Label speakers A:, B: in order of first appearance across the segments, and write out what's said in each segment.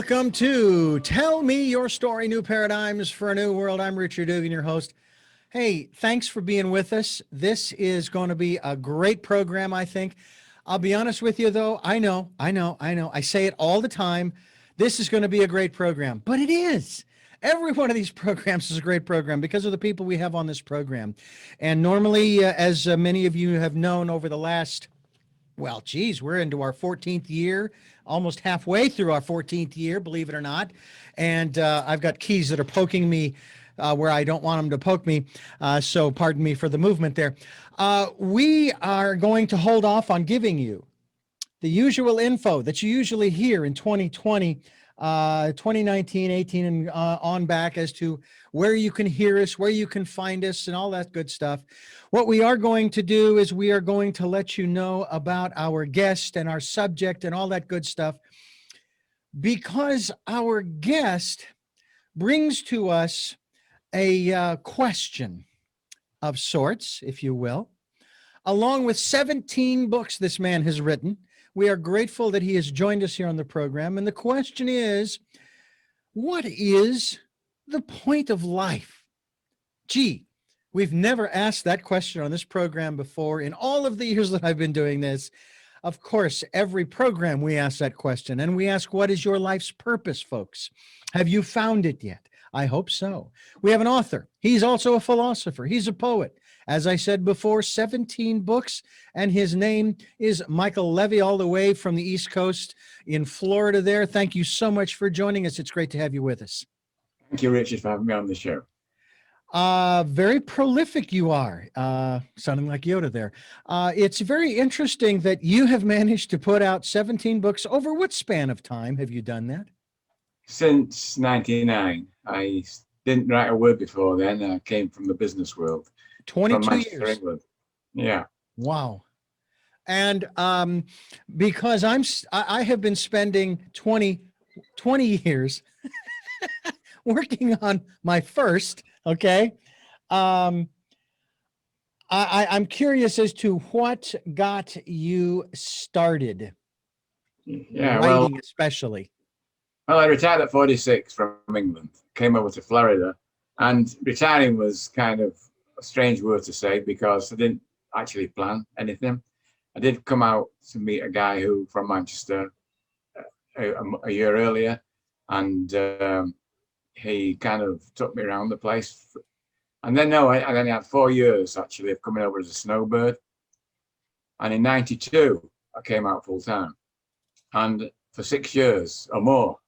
A: Welcome to Tell Me Your Story, New Paradigms for a New World. I'm Richard Dugan, your host. Hey, thanks for being with us. This is going to be a great program, I think. I'll be honest with you, though. I know. I say it all the time. This is going to be a great program, but it is. Every one of these programs is a great program because of the people we have on this program. And normally, as many of you have known over the last we're into our 14th year, almost halfway through our 14th year, believe it or not. And I've got keys that are poking me where I don't want them to poke me. So pardon me for the movement there. We are going to hold off on giving you the usual info that you usually hear in 2020, 2019, 18, and on back as to where you can hear us, where you can find us, and all that good stuff. What we are going to do is we are going to let you know about our guest and our subject and all that good stuff, because our guest brings to us a question of sorts, if you will, along with 17 books this man has written. We are grateful that he has joined us here on the program. And the question is, what is the point of life? Gee, we've never asked that question on this program before. In all of the years that I've been doing this, of course, every program we ask that question. And we ask, what is your life's purpose, folks? Have you found it yet? I hope so. We have an author. He's also a philosopher. He's a poet. As I said before, 17 books, and his name is Michael Levy, all the way from the East Coast in Florida there. Thank you so much for joining us. It's great to have you with us.
B: Thank you, Richard, for having me on the show.
A: Very prolific you are, sounding like Yoda there. It's very interesting that you have managed to put out 17 books. Over what span of time have you done that?
B: Since 99. I didn't write a word before then. I came from the business world.
A: 22 years.
B: England. Yeah.
A: Wow. And because I have been spending 20 years working on my first, okay? I'm curious as to what got you started.
B: Yeah,
A: writing, especially.
B: Well, I retired at 46 from England, came over to Florida, and retiring was kind of a strange word to say because I didn't actually plan anything. I did come out to meet a guy who from Manchester a year earlier, and he kind of took me around the place. And then I then had 4 years actually of coming over as a snowbird. And in 92, I came out full time. And for 6 years or more,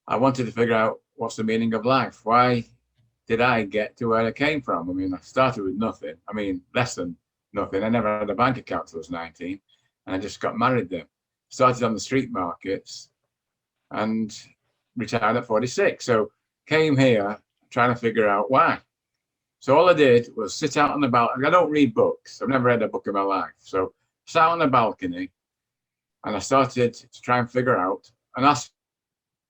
B: I wanted to figure out what's the meaning of life. Why did I get to where I came from? I mean, I started with nothing. I mean, less than nothing. I never had a bank account till I was 19. And I just got married then. Started on the street markets and retired at 46. So came here trying to figure out why. So all I did was sit out on the balcony. I don't read books. I've never read a book in my life. So sat on the balcony and I started to try and figure out and ask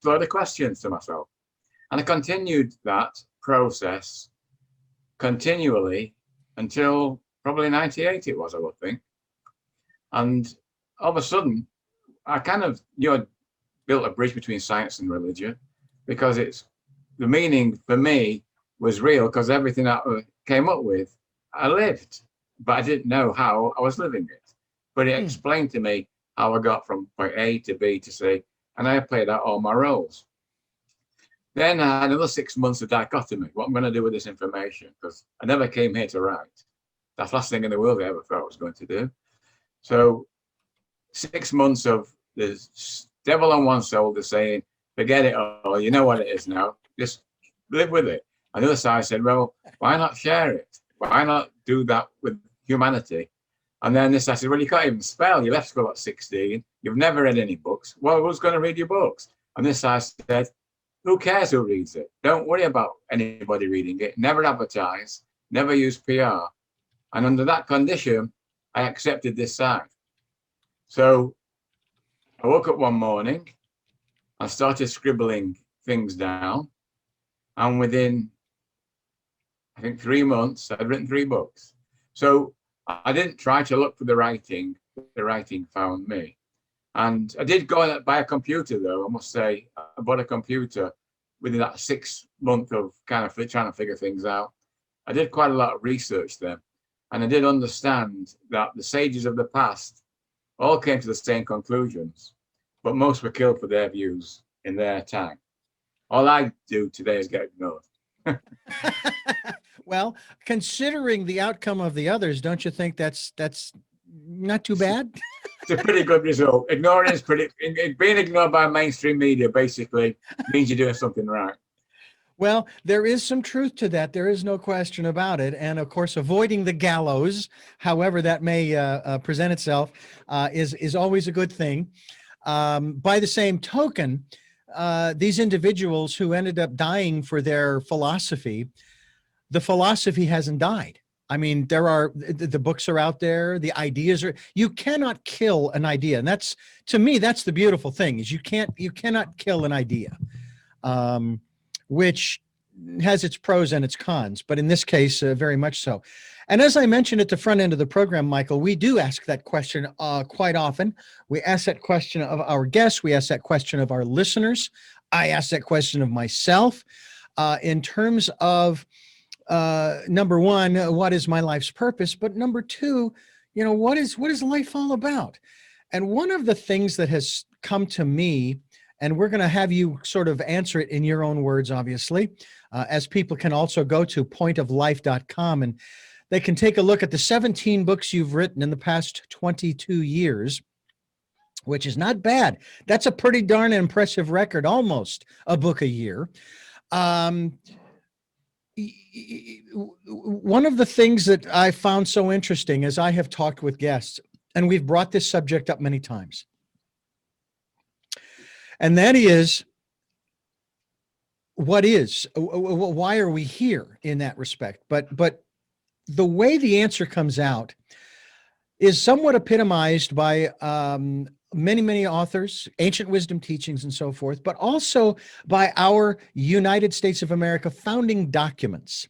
B: a lot of questions to myself. And I continued that process continually until probably 98 it was, I would think. And all of a sudden, I kind of, built a bridge between science and religion because it's the meaning for me was real because everything I came up with, I lived, but I didn't know how I was living it. But it explained to me how I got from point A to B to C, and I played out all my roles. Then I had another 6 months of dichotomy. What I'm going to do with this information, because I never came here to write. That's the last thing in the world I ever thought I was going to do. So 6 months of the devil on one shoulder saying, forget it all, you know what it is now, just live with it. On the other side said, well, why not share it? Why not do that with humanity? And then this, I said, well, you can't even spell. You left school at 16. You've never read any books. Well, who's going to read your books? And this, I said, who cares who reads it? Don't worry about anybody reading it. Never advertise. Never use PR. And under that condition, I accepted this side. So I woke up one morning. I started scribbling things down. And within, I think, 3 months, I'd written 3 books. So I didn't try to look for the writing found me. And I did go and buy a computer, though. I must say, I bought a computer within that 6 month of kind of trying to figure things out. I did quite a lot of research then, and I did understand that the sages of the past all came to the same conclusions, but most were killed for their views in their time. All I do today is get ignored.
A: Well, considering the outcome of the others, don't you think that's not too bad?
B: It's a pretty good result. Ignoring is being ignored by mainstream media basically means you're doing something right.
A: Well, there is some truth to that. There is no question about it. And of course, avoiding the gallows, however that may present itself, is always a good thing. By the same token, these individuals who ended up dying for their philosophy, the philosophy hasn't died. I mean, the books are out there, the ideas are, you cannot kill an idea. And that's, to me, that's the beautiful thing, is you cannot kill an idea, which has its pros and its cons, but in this case, very much so. And as I mentioned at the front end of the program, Michael, we do ask that question quite often. We ask that question of our guests. We ask that question of our listeners. I ask that question of myself in terms of, number one, what is my life's purpose? But number two, what is life all about? And one of the things that has come to me, and we're going to have you sort of answer it in your own words, obviously, as people can also go to pointoflife.com and they can take a look at the 17 books you've written in the past 22 years, which is not bad. That's a pretty darn impressive record, almost a book a year. One of the things that I found so interesting as I have talked with guests, and we've brought this subject up many times, and that is, why are we here in that respect? But the way the answer comes out is somewhat epitomized by many authors, ancient wisdom teachings and so forth, but also by our United States of America founding documents.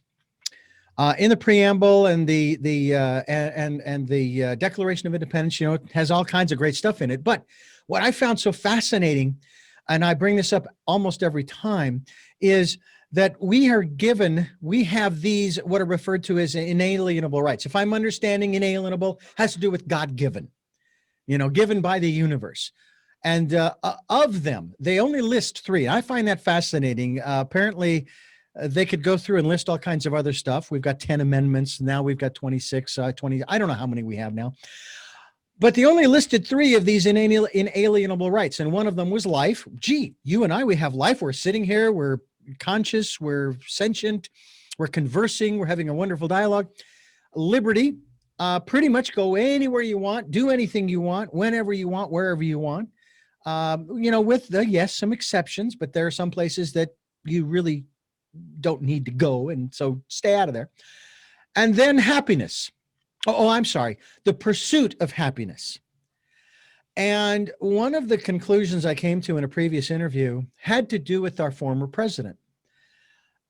A: In the preamble and the Declaration of Independence, it has all kinds of great stuff in it. But what I found so fascinating, and I bring this up almost every time, is that we have these, what are referred to as inalienable rights. If I'm understanding inalienable, has to do with God-given, given by the universe. And of them, they only list 3. I find that fascinating. Apparently, they could go through and list all kinds of other stuff. We've got 10 amendments. Now we've got 26, 20. I don't know how many we have now. But they only listed 3 of these inalienable rights. And one of them was life. Gee, you and I, we have life. We're sitting here. We're conscious. We're sentient. We're conversing. We're having a wonderful dialogue. Liberty. Pretty much go anywhere you want, do anything you want, whenever you want, wherever you want. With some exceptions, but there are some places that you really don't need to go, and so stay out of there. And then happiness. I'm sorry, the pursuit of happiness. And one of the conclusions I came to in a previous interview had to do with our former president.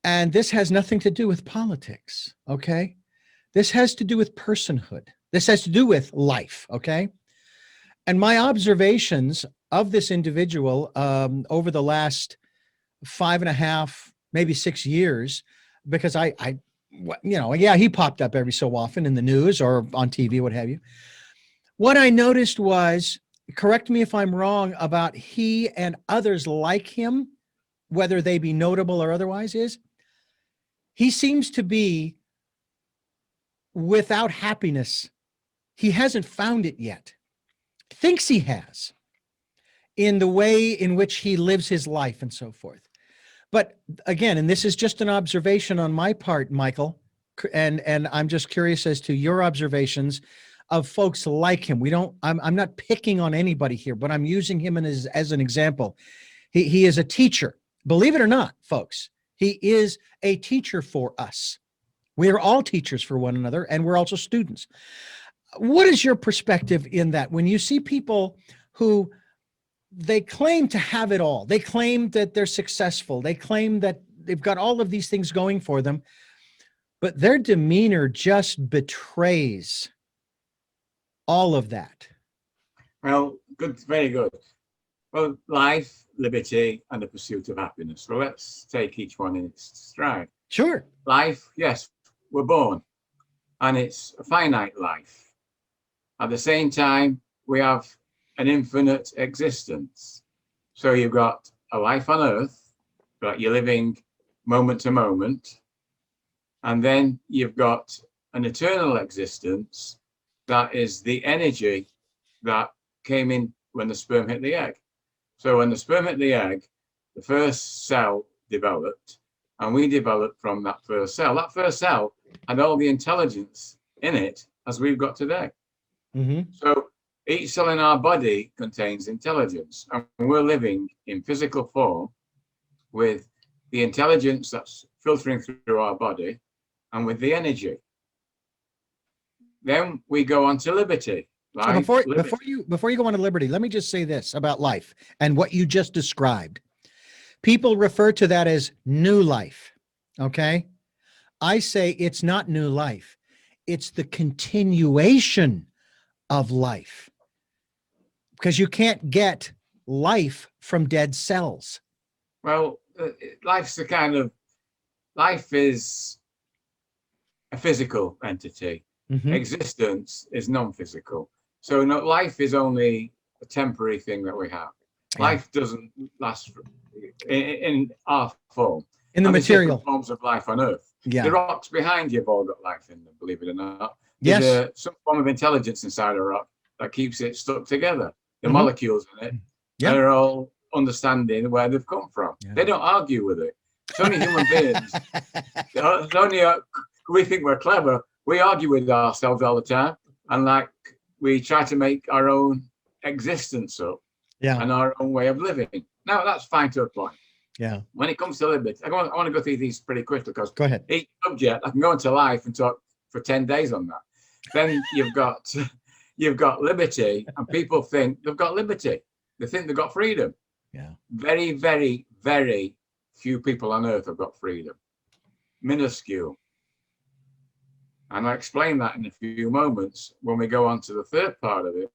A: And this has nothing to do with politics, okay? This has to do with personhood. This has to do with life, okay? And my observations of this individual over the last 5.5, maybe 6 years, because he popped up every so often in the news or on TV, what have you. What I noticed was, correct me if I'm wrong, about he and others like him, whether they be notable or otherwise, is he seems to be without happiness. He hasn't found it yet. Thinks he has, in the way in which he lives his life and so forth. But again, and this is just an observation on my part, Michael, and I'm just curious as to your observations of folks like him. I'm not picking on anybody here, but I'm using him as an example. He is a teacher. Believe it or not, folks, he is a teacher for us. We are all teachers for one another, and we're also students. What is your perspective in that? When you see people who they claim to have it all, they claim that they're successful, they claim that they've got all of these things going for them, but their demeanor just betrays all of that.
B: Well, good, very good. Well, life, liberty, and the pursuit of happiness. Well, let's take each one in its stride.
A: Sure.
B: Life, yes, we're born, and it's a finite life. At the same time, we have an infinite existence. So you've got a life on earth that you're living moment to moment, and then you've got an eternal existence that is the energy that came in when the sperm hit the egg. So when the sperm hit the egg, the first cell developed, and we developed from that first cell. That first cell had all the intelligence in it as we've got today.
A: Mm-hmm.
B: So each cell in our body contains intelligence, and we're living in physical form with the intelligence that's filtering through our body and with the energy. Then we go on to liberty.
A: So
B: Life, liberty.
A: before you go on to liberty, let me just say this about life and what you just described. People refer to that as new life. Okay. I say it's not new life. It's the continuation of life because you can't get life from dead cells.
B: Well, life's a kind of, life is a physical entity.
A: Mm-hmm.
B: Existence is non-physical. So no, life is only a temporary thing that we have.
A: Yeah.
B: Life doesn't last in our form.
A: In the
B: And there's different
A: material.
B: forms of life on Earth.
A: Yeah.
B: The rocks behind you have all got life in them, believe it or not.
A: Yes.
B: There's some form of intelligence inside a rock that keeps it stuck together. The
A: Mhm.
B: molecules in it
A: Yeah.
B: are all understanding where they've come from.
A: Yeah.
B: They don't argue with it. It's only human beings. It's only we think we're clever. We argue with ourselves all the time, and like we try to make our own existence up
A: Yeah.
B: and our own way of living. Now that's fine to a point.
A: Yeah.
B: When it comes to liberty, I want to go through these pretty quickly because
A: Go ahead.
B: each subject I can go into life and talk for 10 days on that. Then you've got liberty, and people think they've got liberty. They think they've got freedom.
A: Yeah.
B: Very, very, very few people on earth have got freedom. Minuscule. And I'll explain that in a few moments when we go on to the third part of it,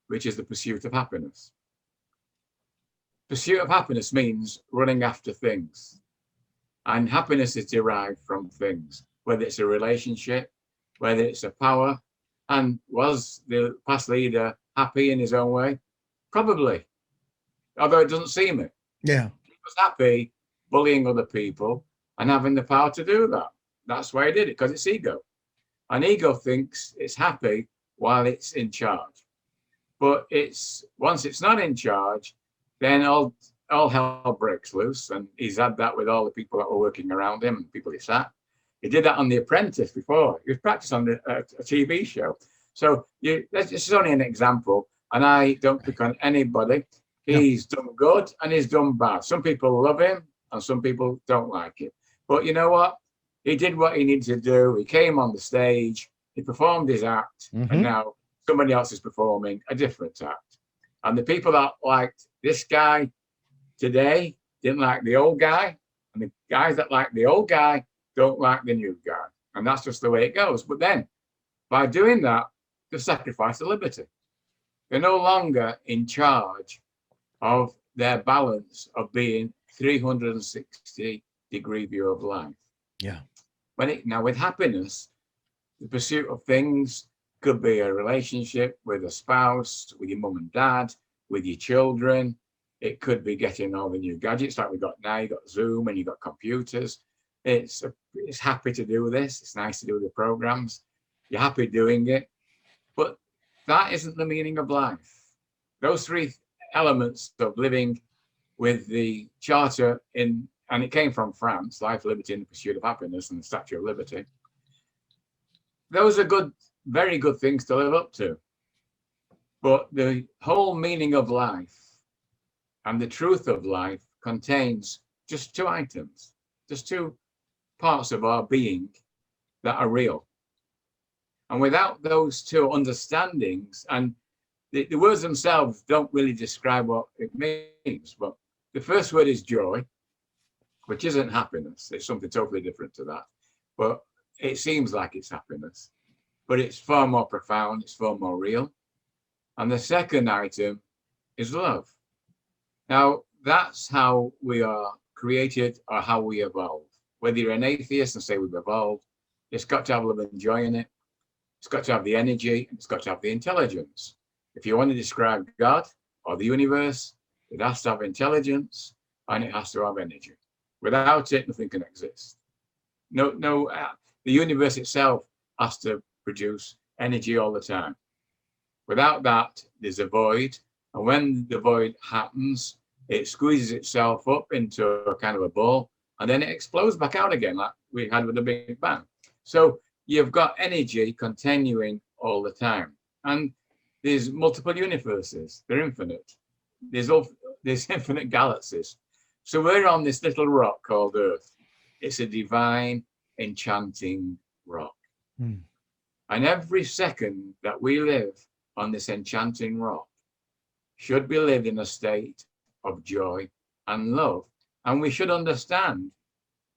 B: which is the pursuit of happiness. Pursuit of happiness means running after things. And happiness is derived from things, whether it's a relationship, whether it's a power. And was the past leader happy in his own way? Probably, although it doesn't seem it.
A: Yeah.
B: He was happy bullying other people and having the power to do that. That's why he did it, because it's ego. And ego thinks it's happy while it's in charge. But once it's not in charge, then all hell breaks loose. And he's had that with all the people that were working around him and people he sat. He did that on The Apprentice before. He was practicing on a TV show. So this is only an example, and I don't pick on anybody. He's done good and he's done bad. Some people love him and some people don't like it. But you know what? He did what he needed to do. He came on the stage, he performed his act, and now somebody else is performing a different act. And the people that liked this guy today didn't like the old guy, and the guys that like the old guy don't like the new guy. And that's just the way it goes. But then, by doing that, they've sacrificed the liberty. They're no longer in charge of their balance of being 360-degree view of life.
A: Yeah.
B: Now with happiness, the pursuit of things could be a relationship with a spouse, with your mum and dad, with your children. It could be getting all the new gadgets like we got now. You got Zoom and you got computers. It's happy to do this. It's nice to do the programs. You're happy doing it, but that isn't the meaning of life. Those three elements of living with the charter and it came from France, life, liberty, and the pursuit of happiness, and the Statue of Liberty. Those are good, very good things to live up to. But the whole meaning of life and the truth of life contains just two items, just two parts of our being that are real. And without those two understandings, and the words themselves don't really describe what it means, but the first word is joy, which isn't happiness. It's something totally different to that. But it seems like it's happiness. But it's far more profound. It's far more real. And the second item is love. Now, that's how we are created or how we evolve. Whether you're an atheist and say we've evolved, it's got to have love and joy in it. It's got to have the energy, and it's got to have the intelligence. If you want to describe God or the universe, it has to have intelligence and it has to have energy. Without it, nothing can exist. The universe itself has to produce energy all the time. Without that, there's a void. And when the void happens, it squeezes itself up into a kind of a ball, and then it explodes back out again, like we had with the Big Bang. So you've got energy continuing all the time. And there's multiple universes. They're infinite. There's infinite galaxies. So we're on this little rock called Earth. It's a divine, enchanting rock.
A: Hmm.
B: And every second that we live on this enchanting rock should be lived in a state of joy and love. And we should understand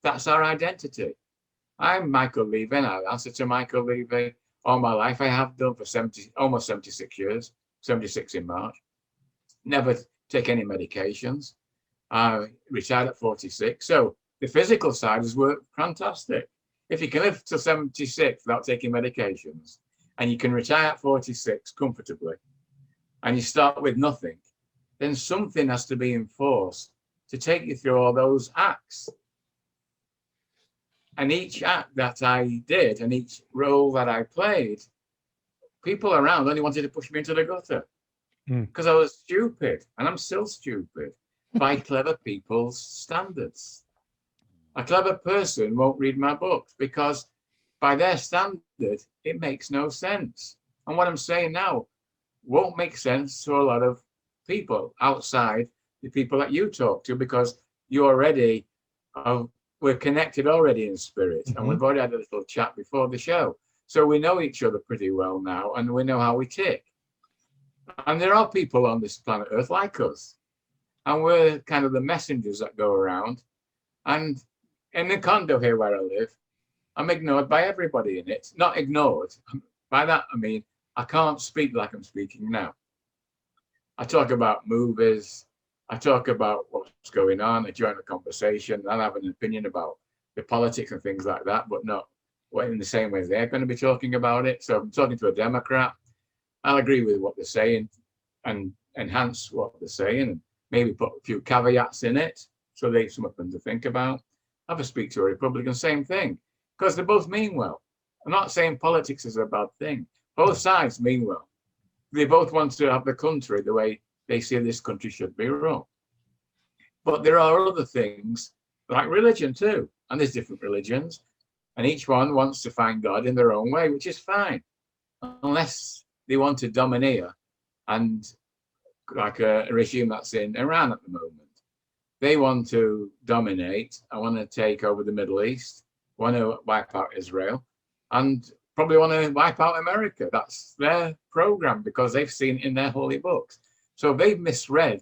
B: that's our identity. I'm Michael Levy, and I answer to Michael Levy all my life. I have done for almost 76 years, 76 in March. Never take any medications. I retired at 46. So the physical side has worked fantastic. If you can live to 76 without taking medications, and you can retire at 46 comfortably, and you start with nothing, then something has to be enforced to take you through all those acts. And each act that I did and each role that I played, people around only wanted to push me into the gutter because I was stupid, and I'm still stupid by clever people's standards. A clever person won't read my books because by their standard, it makes no sense. And what I'm saying now won't make sense to a lot of people outside the people that you talk to, because you already, we're connected already in spirit. And we've already had a little chat before the show. So we know each other pretty well now, and we know how we tick. And there are people on this planet Earth like us. And we're kind of the messengers that go around. And in the condo here where I live, I'm ignored by everybody in it. Not ignored. By that, I mean, I can't speak like I'm speaking now. I talk about movies. I talk about what's going on. I join a conversation. I have an opinion about the politics and things like that, but not in the same way they're going to be talking about it. So if I'm talking to a Democrat, I'll agree with what they're saying and enhance what they're saying and maybe put a few caveats in it so they have something to think about. Have a speak to a Republican, same thing, because they both mean well. I'm not saying politics is a bad thing. Both sides mean well. They both want to have the country the way they say this country should be run. But there are other things like religion too, and there's different religions, and each one wants to find God in their own way, which is fine, unless they want to domineer, and like a regime that's in Iran at the moment. They want to dominate. I want to take over the Middle East, want to wipe out Israel, and probably want to wipe out America. That's their program because they've seen in their holy books. So they've misread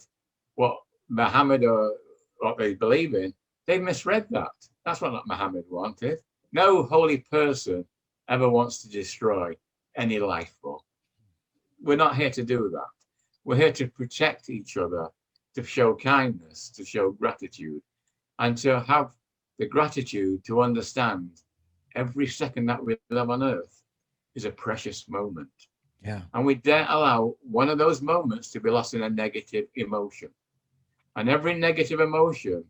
B: what Muhammad or what they believe in. They've misread that. That's what Muhammad wanted. No holy person ever wants to destroy any life form. We're not here to do that. We're here to protect each other, to show kindness, to show gratitude, and to have the gratitude to understand every second that we live on earth is a precious moment.
A: Yeah.
B: And we daren't allow one of those moments to be lost in a negative emotion. And every negative emotion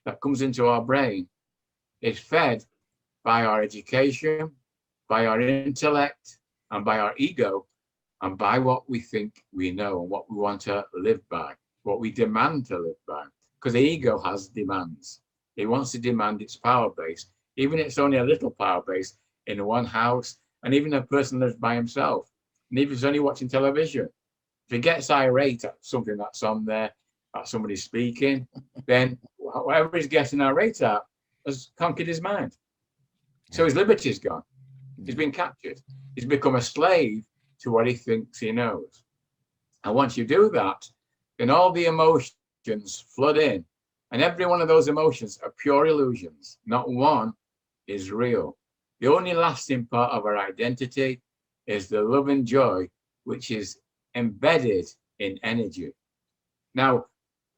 B: that comes into our brain is fed by our education, by our intellect, and by our ego, and by what we think we know and what we want to live by, what we demand to live by. Because the ego has demands. It wants to demand its power base, even if it's only a little power base in one house, and even a person lives by himself, and even if he's only watching television. If he gets irate at something that's on there, at somebody speaking, then whatever he's getting irate at has conquered his mind. So his liberty's gone. He's been captured. He's become a slave to what he thinks he knows. And once you do that, then all the emotions flood in. And every one of those emotions are pure illusions. Not one is real. The only lasting part of our identity is the love and joy, which is embedded in energy. Now,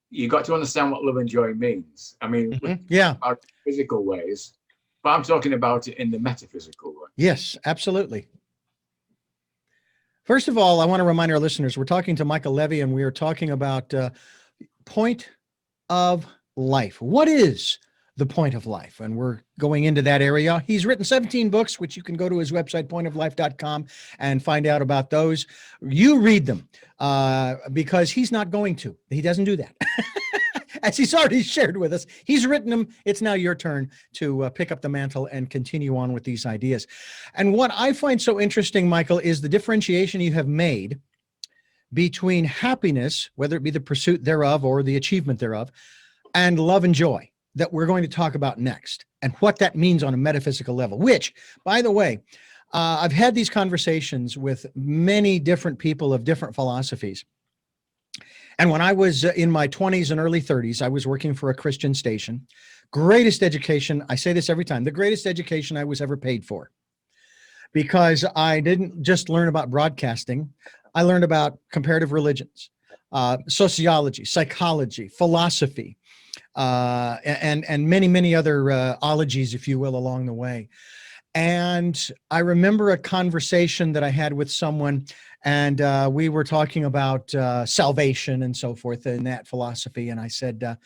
B: you got to understand what love and joy means. I mean,
A: Yeah.
B: our physical ways, but I'm talking about it in the metaphysical way.
A: Yes, absolutely. First of all, I want to remind our listeners, we're talking to Michael Levy, and we are talking about point of life. What is the point of life? And we're going into that area. He's written 17 books, which you can go to his website, pointoflife.com, and find out about those. You read them because he's not going to. He doesn't do that. As he's already shared with us, he's written them. It's now your turn to pick up the mantle and continue on with these ideas. And what I find so interesting, Michael, is the differentiation you have made between happiness, whether it be the pursuit thereof or the achievement thereof, and love and joy that we're going to talk about next, and what that means on a metaphysical level, which, by the way, I've had these conversations with many different people of different philosophies. And when I was in my 20s and early 30s, I was working for a Christian station. Greatest education, I say this every time, the greatest education I was ever paid for. Because I didn't just learn about broadcasting, I learned about comparative religions, sociology, psychology, philosophy, and many, many other ologies, if you will, along the way. And I remember a conversation that I had with someone, and we were talking about salvation and so forth in that philosophy. And I said,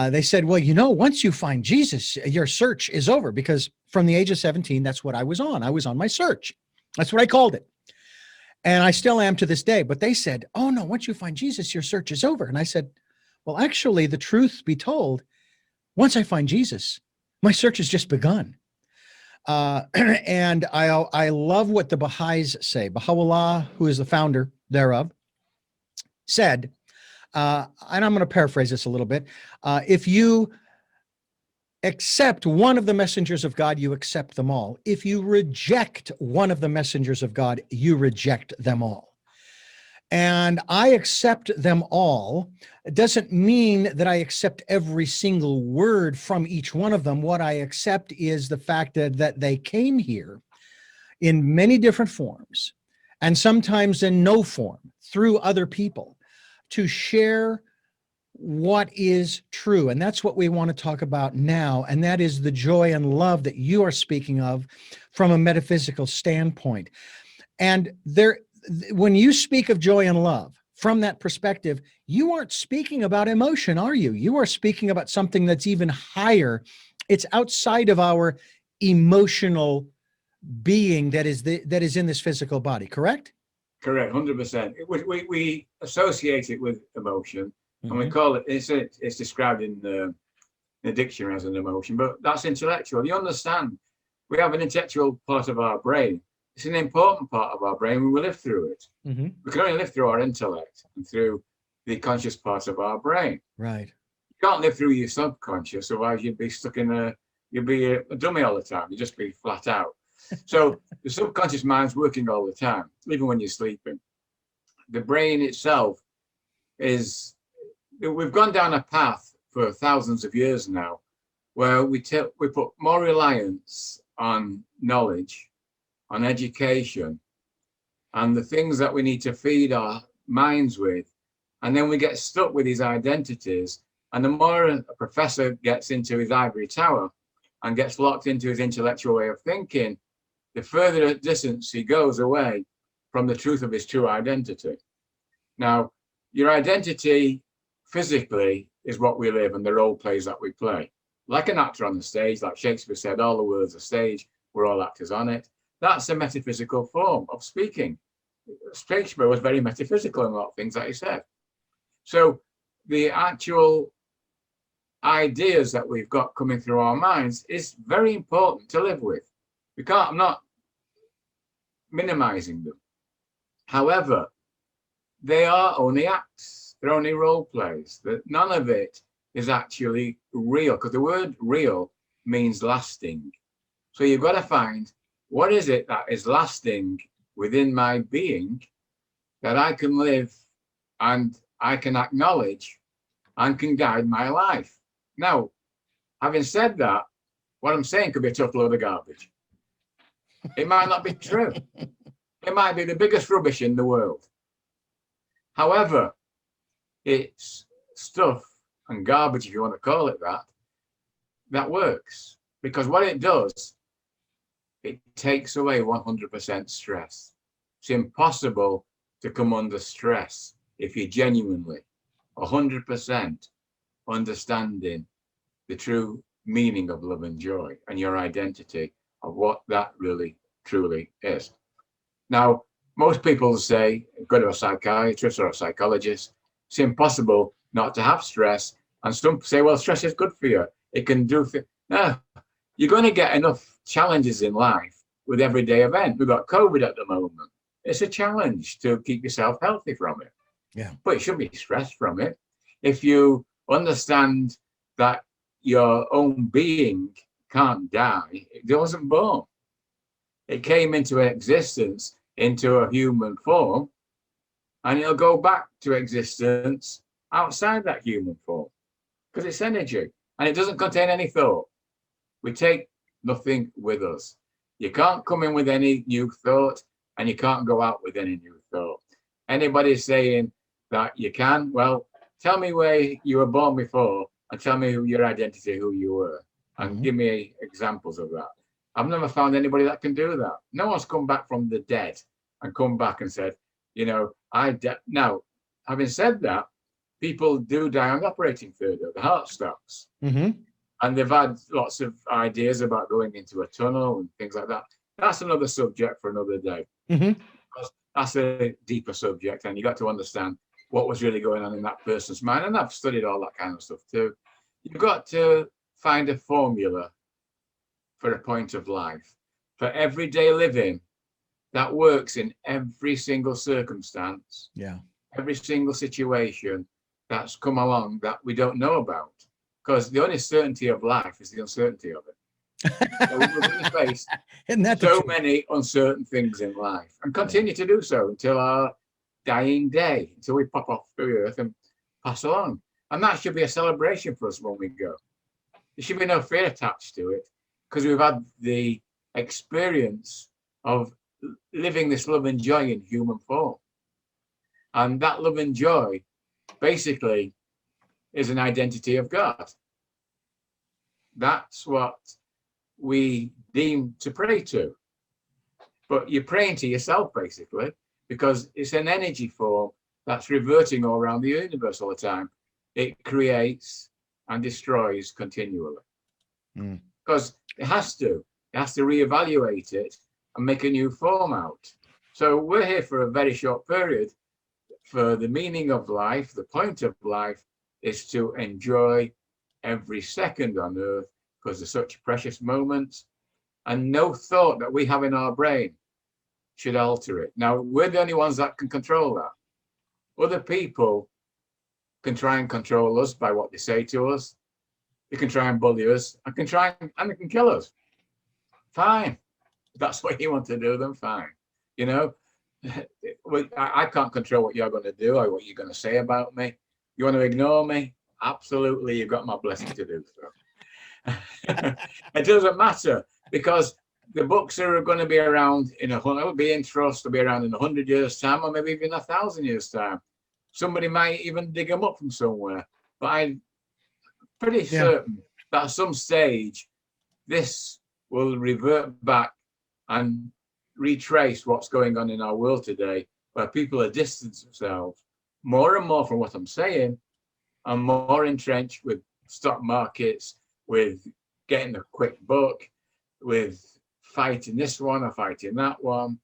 A: they said, well, you know, once you find Jesus, your search is over, because from the age of 17, that's what I was on. I was on my search. That's what I called it. And I still am to this day. But they said, oh, no, once you find Jesus, your search is over. And I said, well, actually, the truth be told, once I find Jesus, my search has just begun. And I love what the Baha'is say. Baha'u'llah, who is the founder thereof, said, and I'm going to paraphrase this a little bit, if you accept one of the messengers of God, you accept them all. If you reject one of the messengers of God, you reject them all. And I accept them all. It doesn't mean that I accept every single word from each one of them. What I accept is the fact that they came here in many different forms, and sometimes in no form, through other people, to share what is true. And that's what we want to talk about now. And that is the joy and love that you are speaking of from a metaphysical standpoint. And when you speak of joy and love from that perspective, you aren't speaking about emotion, are you? You are speaking about something that's even higher. It's outside of our emotional being that is in this physical body, correct?
B: Correct, 100%. We associate it with emotion, and we call it, it's described in the dictionary as an emotion, but that's intellectual. You understand, we have an intellectual part of our brain. It's an important part of our brain. We will live through it. We can only live through our intellect and through the conscious part of our brain.
A: Right.
B: You can't live through your subconscious, otherwise you'd be stuck you'd be a dummy all the time. You'd just be flat out. So the subconscious mind's working all the time, even when you're sleeping. The brain itself we've gone down a path for thousands of years now, where we put more reliance on knowledge, on education, and the things that we need to feed our minds with. And then we get stuck with these identities. And the more a professor gets into his ivory tower and gets locked into his intellectual way of thinking, the further distance he goes away from the truth of his true identity. Now, your identity physically is what we live and the role plays that we play. Like an actor on the stage, like Shakespeare said, all the words are stage, we're all actors on it. That's a metaphysical form of speaking. Shakespeare was very metaphysical in a lot of things that he said. So the actual ideas that we've got coming through our minds is very important to live with. I'm not minimizing them. However, they are only acts. They're only role plays. None of it is actually real, because the word real means lasting. So you've got to find, what is it that is lasting within my being that I can live and I can acknowledge and can guide my life? Now, having said that, what I'm saying could be a total load of garbage. It might not be true. It might be the biggest rubbish in the world. However, it's stuff and garbage, if you want to call it that, that works. Because what it does, it takes away 100% stress. It's impossible to come under stress if you're genuinely 100% understanding the true meaning of love and joy and your identity of what that really truly is. Now, most people say, go to a psychiatrist or a psychologist. It's impossible not to have stress. And some say, well, stress is good for you. It can do things. No, you're going to get enough challenges in life with everyday event. We've got COVID at the moment. It's a challenge to keep yourself healthy from it.
A: Yeah.
B: But you should be stressed from it. If you understand that your own being can't die, it wasn't born. It came into existence into a human form, and it'll go back to existence outside that human form because it's energy and it doesn't contain any thought. We take nothing with us. You can't come in with any new thought and you can't go out with any new thought. Anybody saying that you can, well, tell me where you were born before and tell me your identity, who you were, and give me examples of that. I've never found anybody that can do that. No one's come back from the dead and come back and said, you know, now, having said that, people do die on the operating theatre, the heart stops. And they've had lots of ideas about going into a tunnel and things like that. That's another subject for another day. Because that's a deeper subject, and you got to understand what was really going on in that person's mind. And I've studied all that kind of stuff too. You've got to find a formula for a point of life, for everyday living that works in every single circumstance, every single situation that's come along that we don't know about. Because the only certainty of life is the uncertainty of it. So we're going to face so many uncertain things in life and continue to do so until our dying day, until we pop off the earth and pass along. And that should be a celebration for us when we go. There should be no fear attached to it because we've had the experience of living this love and joy in human form. And that love and joy basically is an identity of God. That's what we deem to pray to. But you're praying to yourself, basically, because it's an energy form that's reverting all around the universe all the time. It creates and destroys continually. Because it has to reevaluate it and make a new form out. So we're here for a very short period. For the meaning of life, the point of life is to enjoy every second on earth because they're such precious moments, and no thought that we have in our brain should alter it. Now, we're the only ones that can control that. Other people can try and control us by what they say to us. They can try and bully us and they can kill us. Fine. If that's what you want to do, then fine. You know, I can't control what you're going to do or what you're going to say about me. You want to ignore me? Absolutely, you've got my blessing to do so. It doesn't matter because the books are going to be around it'll be in trust, they'll be around in 100 years' time or maybe even 1,000 years' time. Somebody might even dig them up from somewhere. But I'm pretty certain that at some stage, this will revert back and retrace what's going on in our world today, where people are distancing themselves more and more from what I'm saying and more entrenched with stock markets, with getting a quick buck, with fighting this one or fighting that one,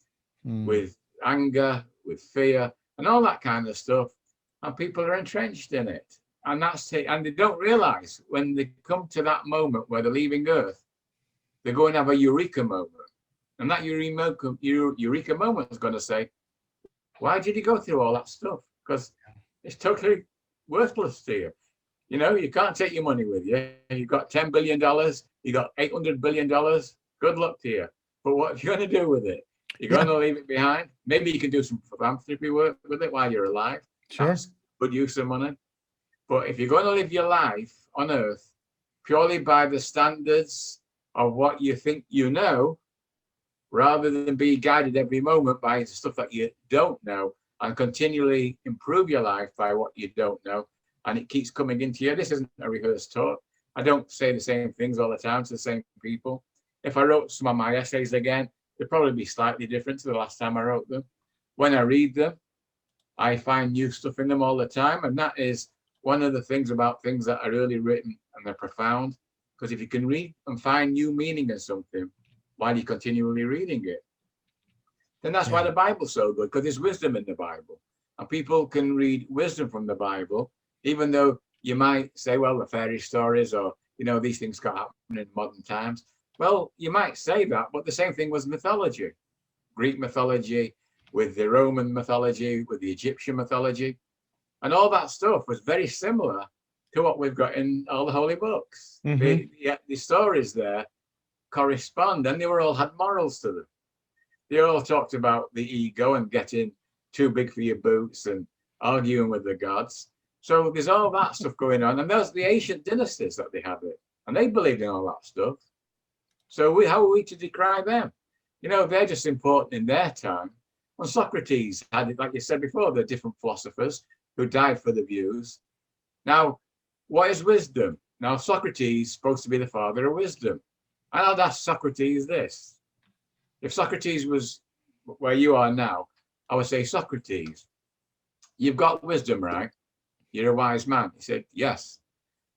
B: with anger, with fear, and all that kind of stuff. And people are entrenched in it. And and they don't realize when they come to that moment where they're leaving Earth, they're going to have a eureka moment. And that eureka moment is going to say, why did you go through all that stuff? Because it's totally worthless to you. You know, you can't take your money with you. You've got $10 billion, you got $800 billion. Good luck to you. But what are you going to do with it? You're going to leave it behind. Maybe you can do some philanthropy work with it while you're alive.
A: Sure.
B: That's good use of money. But if you're going to live your life on Earth purely by the standards of what you think you know, rather than be guided every moment by stuff that you don't know, and continually improve your life by what you don't know. And it keeps coming into you. This isn't a rehearsed talk. I don't say the same things all the time to the same people. If I wrote some of my essays again, they'd probably be slightly different to the last time I wrote them. When I read them, I find new stuff in them all the time. And that is one of the things about things that are really written and they're profound. Because if you can read and find new meaning in something while you're continually reading it, then that's why the Bible's so good, because there's wisdom in the Bible. And people can read wisdom from the Bible, even though you might say, well, the fairy stories or, these things can't happen in modern times. Well, you might say that, but the same thing was mythology, Greek mythology, with the Roman mythology, with the Egyptian mythology. And all that stuff was very similar to what we've got in all the holy books. Mm-hmm. The stories there correspond, and they all had morals to them. They all talked about the ego and getting too big for your boots and arguing with the gods. So there's all that stuff going on. And there's the ancient dynasties that they had it, and they believed in all that stuff. So how are we to decry them? They're just important in their time. When Socrates had it, like you said before, the different philosophers who died for the views. Now, what is wisdom? Now, Socrates is supposed to be the father of wisdom. And I'd ask Socrates this. If Socrates was where you are now, I would say, Socrates, you've got wisdom, right? You're a wise man. He said, yes.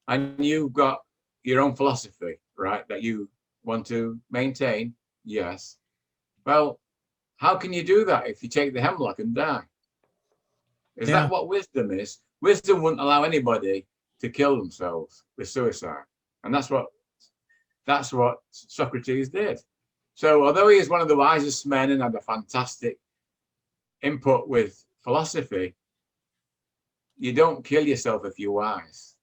B: And you've got your own philosophy, right, that you want to maintain? Yes. Well, how can you do that if you take the hemlock and die? Is that what wisdom is? Wisdom wouldn't allow anybody to kill themselves with suicide. And that's what Socrates did. So although he is one of the wisest men and had a fantastic input with philosophy, you don't kill yourself if you're wise.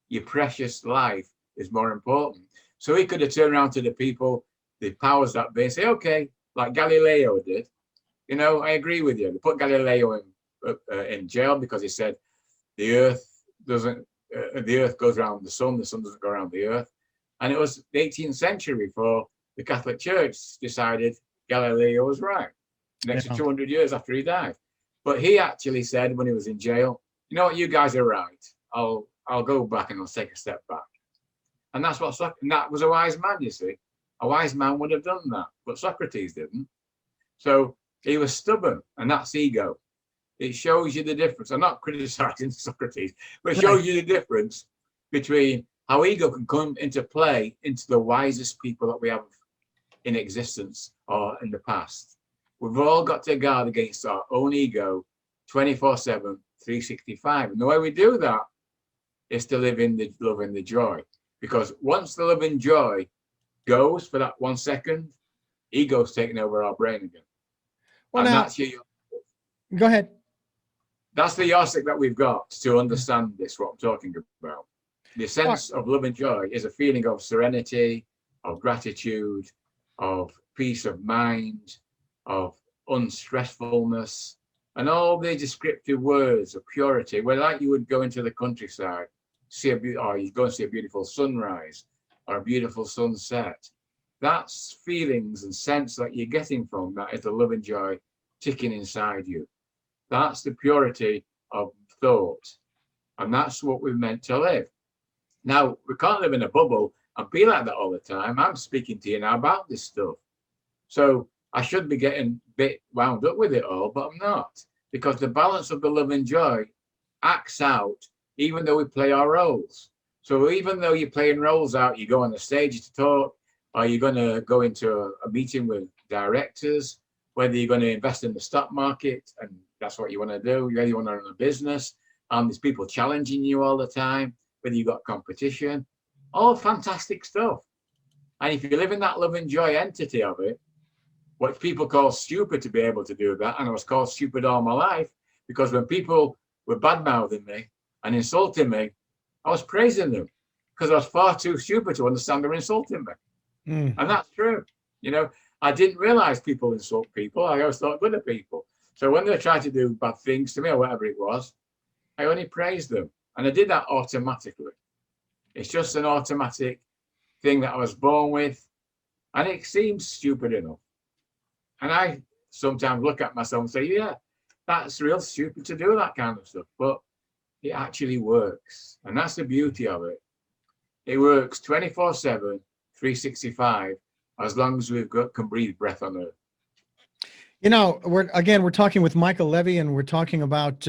B: Your precious life is more important. So he could have turned around to the people, the powers that be, and say, okay, like Galileo did, I agree with you. They put Galileo in jail because he said the earth goes around the sun doesn't go around the earth. And it was the 18th century before the Catholic Church decided Galileo was right, an extra 200 years after he died. But he actually said when he was in jail, you know what, you guys are right. I'll go back and I'll take a step back. And that was a wise man, you see. A wise man would have done that, but Socrates didn't. So he was stubborn, and that's ego. It shows you the difference. I'm not criticizing Socrates, but it shows you the difference between how ego can come into play into the wisest people that we have in existence or in the past. We've all got to guard against our own ego 24/7, 365. And the way we do that is to live in the love and the joy. Because once the love and joy goes for that 1 second, ego's taking over our brain again.
A: Well,
B: and
A: now,
B: that's
A: go ahead.
B: That's the yardstick that we've got to understand this, what I'm talking about. The sense of love and joy is a feeling of serenity, of gratitude, of peace of mind, of unstressfulness, and all the descriptive words of purity. Where like you would go into the countryside, or you go and see a beautiful sunrise or a beautiful sunset. That's feelings and sense that you're getting from that is the love and joy ticking inside you. That's the purity of thought. And that's what we're meant to live. Now, we can't live in a bubble and be like that all the time. I'm speaking to you now about this stuff. So I should be getting a bit wound up with it all, but I'm not. Because the balance of the love and joy acts out even though we play our roles. So even though you're playing roles out, you go on the stage to talk, or you're going to go into a meeting with directors, whether you're going to invest in the stock market, and that's what you want to do, whether you want to run a business, and there's people challenging you all the time, whether you've got competition, all fantastic stuff. And if you live in that love and joy entity of it, what people call stupid to be able to do that, and I was called stupid all my life, because when people were bad-mouthing me and insulting me, I was praising them because I was far too stupid to understand they're insulting me. And that's true. I didn't realize people insult people. I always thought good of people. So when they tried to do bad things to me or whatever it was, I only praised them. And I did that automatically. It's just an automatic thing that I was born with. And it seems stupid enough. And I sometimes look at myself and say, yeah, that's real stupid to do that kind of stuff, but it actually works. And that's the beauty of it. It works 24/7, 365, as long as can breathe breath on earth.
A: You know, we're talking with Michael Levy, and we're talking about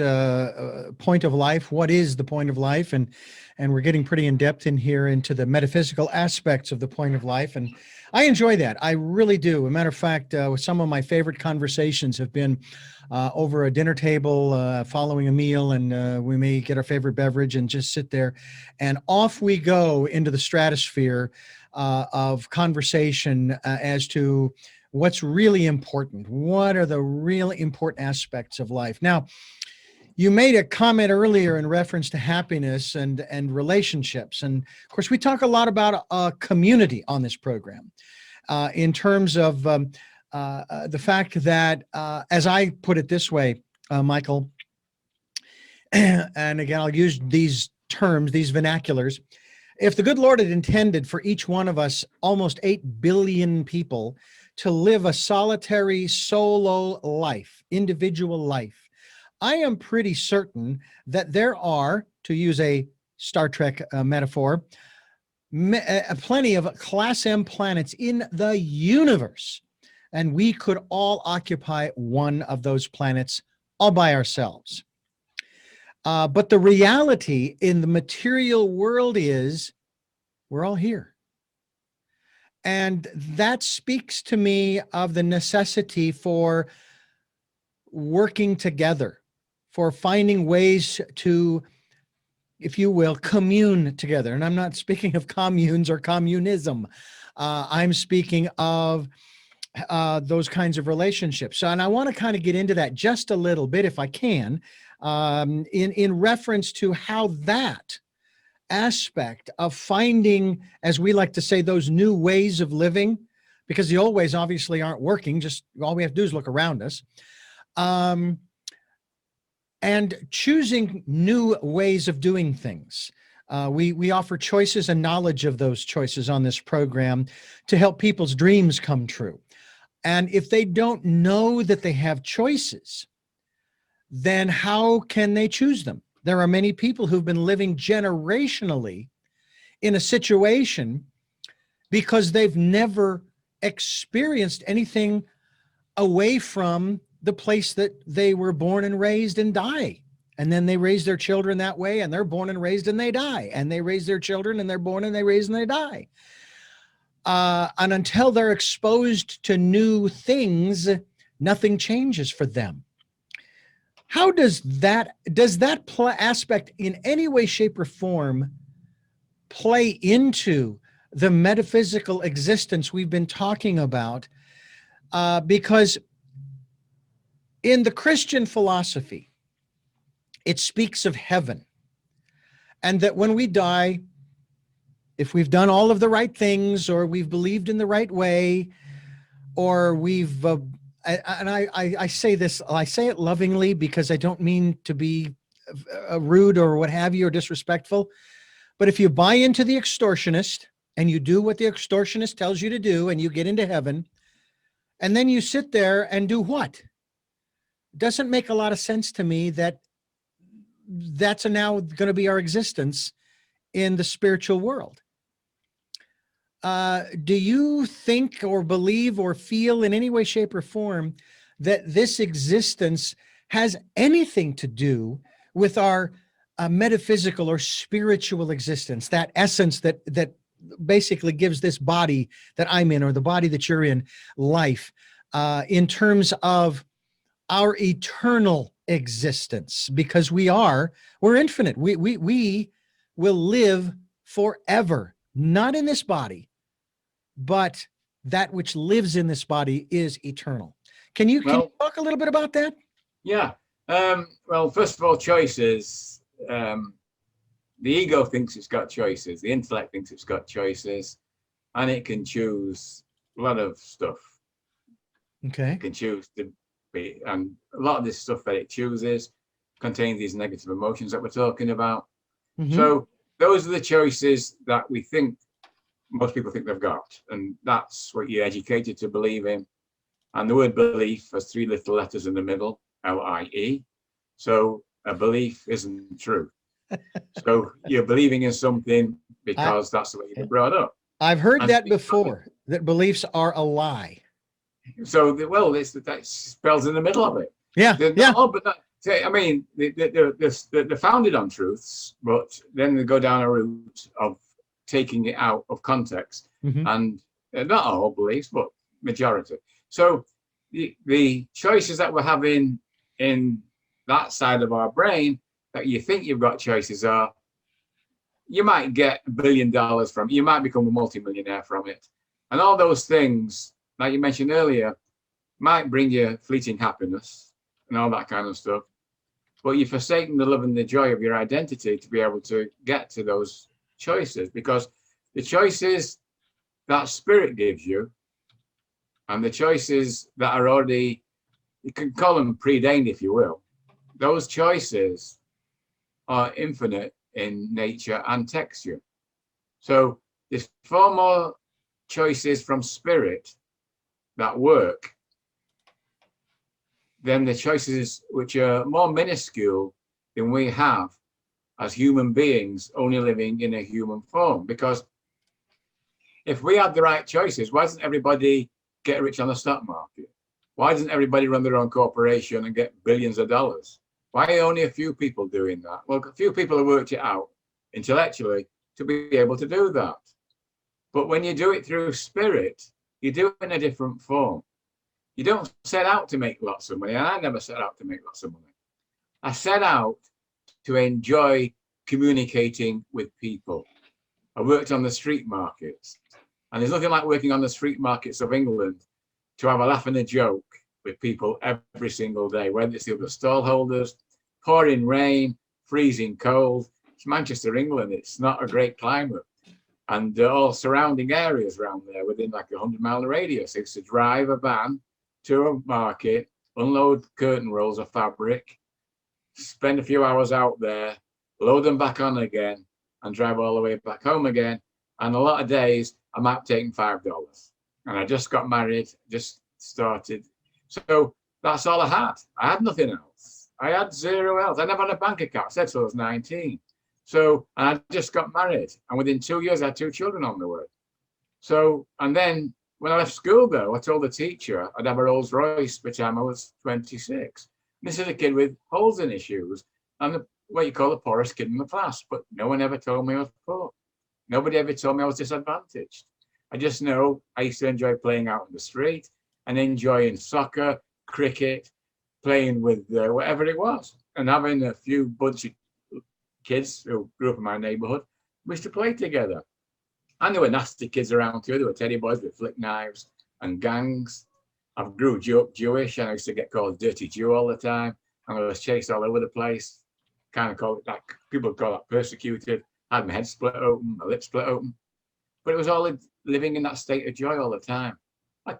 A: point of life. What is the point of life? And we're getting pretty in depth in here into the metaphysical aspects of the point of life. And I enjoy that. I really do. As a matter of fact, some of my favorite conversations have been over a dinner table, following a meal, and we may get our favorite beverage and just sit there, and off we go into the stratosphere of conversation as to what's really important. What are the really important aspects of life? Now, you made a comment earlier in reference to happiness and relationships. And of course, we talk a lot about community on this program in terms of the fact that, as I put it this way, Michael, and again, I'll use these terms, these vernaculars. If the good Lord had intended for each one of us, almost 8 billion people, to live a solitary solo life, individual life, I am pretty certain that there are, to use a Star Trek metaphor, plenty of Class M planets in the universe. And we could all occupy one of those planets all by ourselves. But the reality in the material world is we're all here. And that speaks to me of the necessity for working together, for finding ways to, if you will, commune together. And I'm not speaking of communes or communism. I'm speaking of those kinds of relationships. And I want to kind of get into that just a little bit, if I can, in reference to how that aspect of finding, as we like to say, those new ways of living, because the old ways obviously aren't working. Just all we have to do is look around us. And choosing new ways of doing things. We offer choices and knowledge of those choices on this program to help people's dreams come true. And if they don't know that they have choices, then how can they choose them? There are many people who've been living generationally in a situation because they've never experienced anything away from the place that they were born and raised and die. And then they raise their children that way, and they're born and raised and they die. And they raise their children and they're born and they raise and they die. And until they're exposed to new things, nothing changes for them. How does that aspect in any way, shape, or form play into the metaphysical existence we've been talking about? Because in the Christian philosophy, it speaks of heaven, and that when we die, if we've done all of the right things, or we've believed in the right way, or we've I say this, I say it lovingly because I don't mean to be rude or what have you, or disrespectful. But if you buy into the extortionist and you do what the extortionist tells you to do, and you get into heaven, and then you sit there and do what? Doesn't make a lot of sense to me that that's now going to be our existence in the spiritual world. Do you think or believe or feel in any way, shape, or form that this existence has anything to do with our metaphysical or spiritual existence, that essence that basically gives this body that I'm in, or the body that you're in, life, in terms of our eternal existence? Because we're infinite. We will live forever, not in this body, but that which lives in this body is eternal. Can you talk a little bit about that?
B: Yeah. Well, first of all, choices. The ego thinks it's got choices. The intellect thinks it's got choices, and it can choose a lot of stuff.
A: Okay.
B: It can choose to be, and a lot of this stuff that it chooses contains these negative emotions that we're talking about. Mm-hmm. So those are the choices that we think most people think they've got, and that's what you're educated to believe in. And the word belief has 3 little letters in the middle, Lie. So a belief isn't true. So you're believing in something
A: I,
B: because that's the way you're brought up.
A: I've heard
B: And
A: that before, that beliefs are a lie.
B: so, that spells in the middle of it.
A: Yeah, yeah.
B: But I mean, they're founded on truths, but then they go down a route of taking it out of context.
A: Mhm.
B: And not all beliefs, but majority. So the choices that we're having in that side of our brain that you think you've got choices are, you might get $1 billion from it, you might become a multimillionaire from it. And all those things, like you mentioned earlier, might bring you fleeting happiness and all that kind of stuff. But you've forsaken the love and the joy of your identity to be able to get to those choices, because the choices that spirit gives you and the choices that are already, you can call them preordained if you will, those choices are infinite in nature and texture. So there's far more choices from spirit that work than the choices which are more minuscule than we have as human beings only living in a human form. Because if we had the right choices, why doesn't everybody get rich on the stock market? Why doesn't everybody run their own corporation and get billions of dollars? Why are only a few people doing that? Well, a few people have worked it out intellectually to be able to do that. But when you do it through spirit, you do it in a different form. You don't set out to make lots of money. And I never set out to make lots of money. I set out to enjoy communicating with people. I worked on the street markets. And there's nothing like working on the street markets of England to have a laugh and a joke with people every single day, whether it's the stall holders, pouring rain, freezing cold. It's Manchester, England. It's not a great climate. And all surrounding areas around there within like a 100-mile radius. It's to drive a van to a market, unload curtain rolls of fabric, spend a few hours out there, load them back on again, and drive all the way back home again. And a lot of days, I might have taken $5. And I just got married, just started. So that's all I had. I had nothing else. I had zero else. I never had a bank account, I said till I was 19. So, and I just got married. And within 2 years, I had 2 children on the way. So, and then when I left school, though, I told the teacher I'd have a Rolls Royce by the time I was 26. This is a kid with holes in his shoes and what you call the poorest kid in the class. But no one ever told me I was poor. Nobody ever told me I was disadvantaged. I just know I used to enjoy playing out in the street and enjoying soccer, cricket, playing with whatever it was, and having a few bunch of kids who grew up in my neighborhood. We used to play together. And there were nasty kids around too. There were teddy boys with flick knives and gangs. I grew up Jewish and I used to get called Dirty Jew all the time. And I was chased all over the place. Kind of call it that, people call that persecuted. I had my head split open, my lips split open. But it was all living in that state of joy all the time.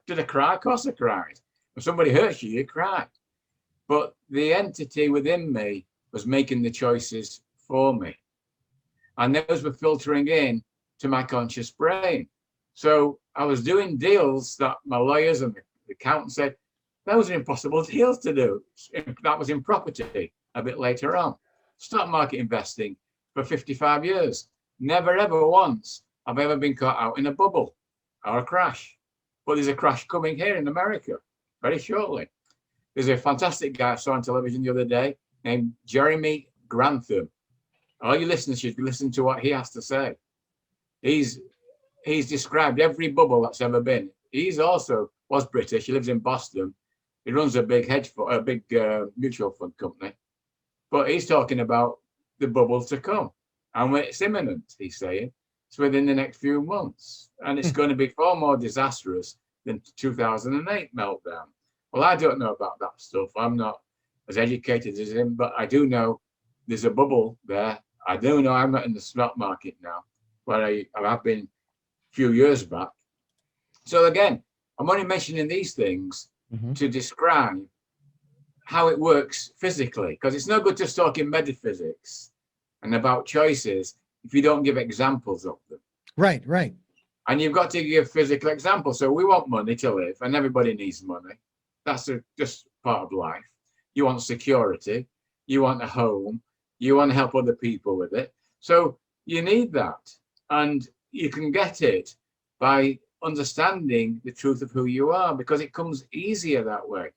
B: Did I cry? Of course I cried. If somebody hurts you, you cry. But the entity within me was making the choices for me. And those were filtering in to my conscious brain. So I was doing deals that my lawyers and the accountant said, those are impossible deals to do. That was in property a bit later on. Stock market investing for 55 years. Never, ever once have I ever been caught out in a bubble or a crash. But there's a crash coming here in America very shortly. There's a fantastic guy I saw on television the other day named Jeremy Grantham. All you listeners should listen to what he has to say. He's described every bubble that's ever been. He's also was British. He lives in Boston. He runs a big mutual fund company. But he's talking about the bubble to come. And it's imminent, he's saying. It's within the next few months. And it's going to be far more disastrous than 2008 meltdown. Well, I don't know about that stuff. I'm not as educated as him, but I do know there's a bubble there. I do know I'm not in the stock market now, where I have been a few years back. So again, I'm only mentioning these things to describe how it works physically, because it's no good just talking metaphysics and about choices if you don't give examples of them.
A: Right, right.
B: And you've got to give physical examples. So we want money to live, and everybody needs money. That's just part of life. you want security, you want a home, you want to help other people with it. So you need that. And you can get it by understanding the truth of who you are, because it comes easier that way.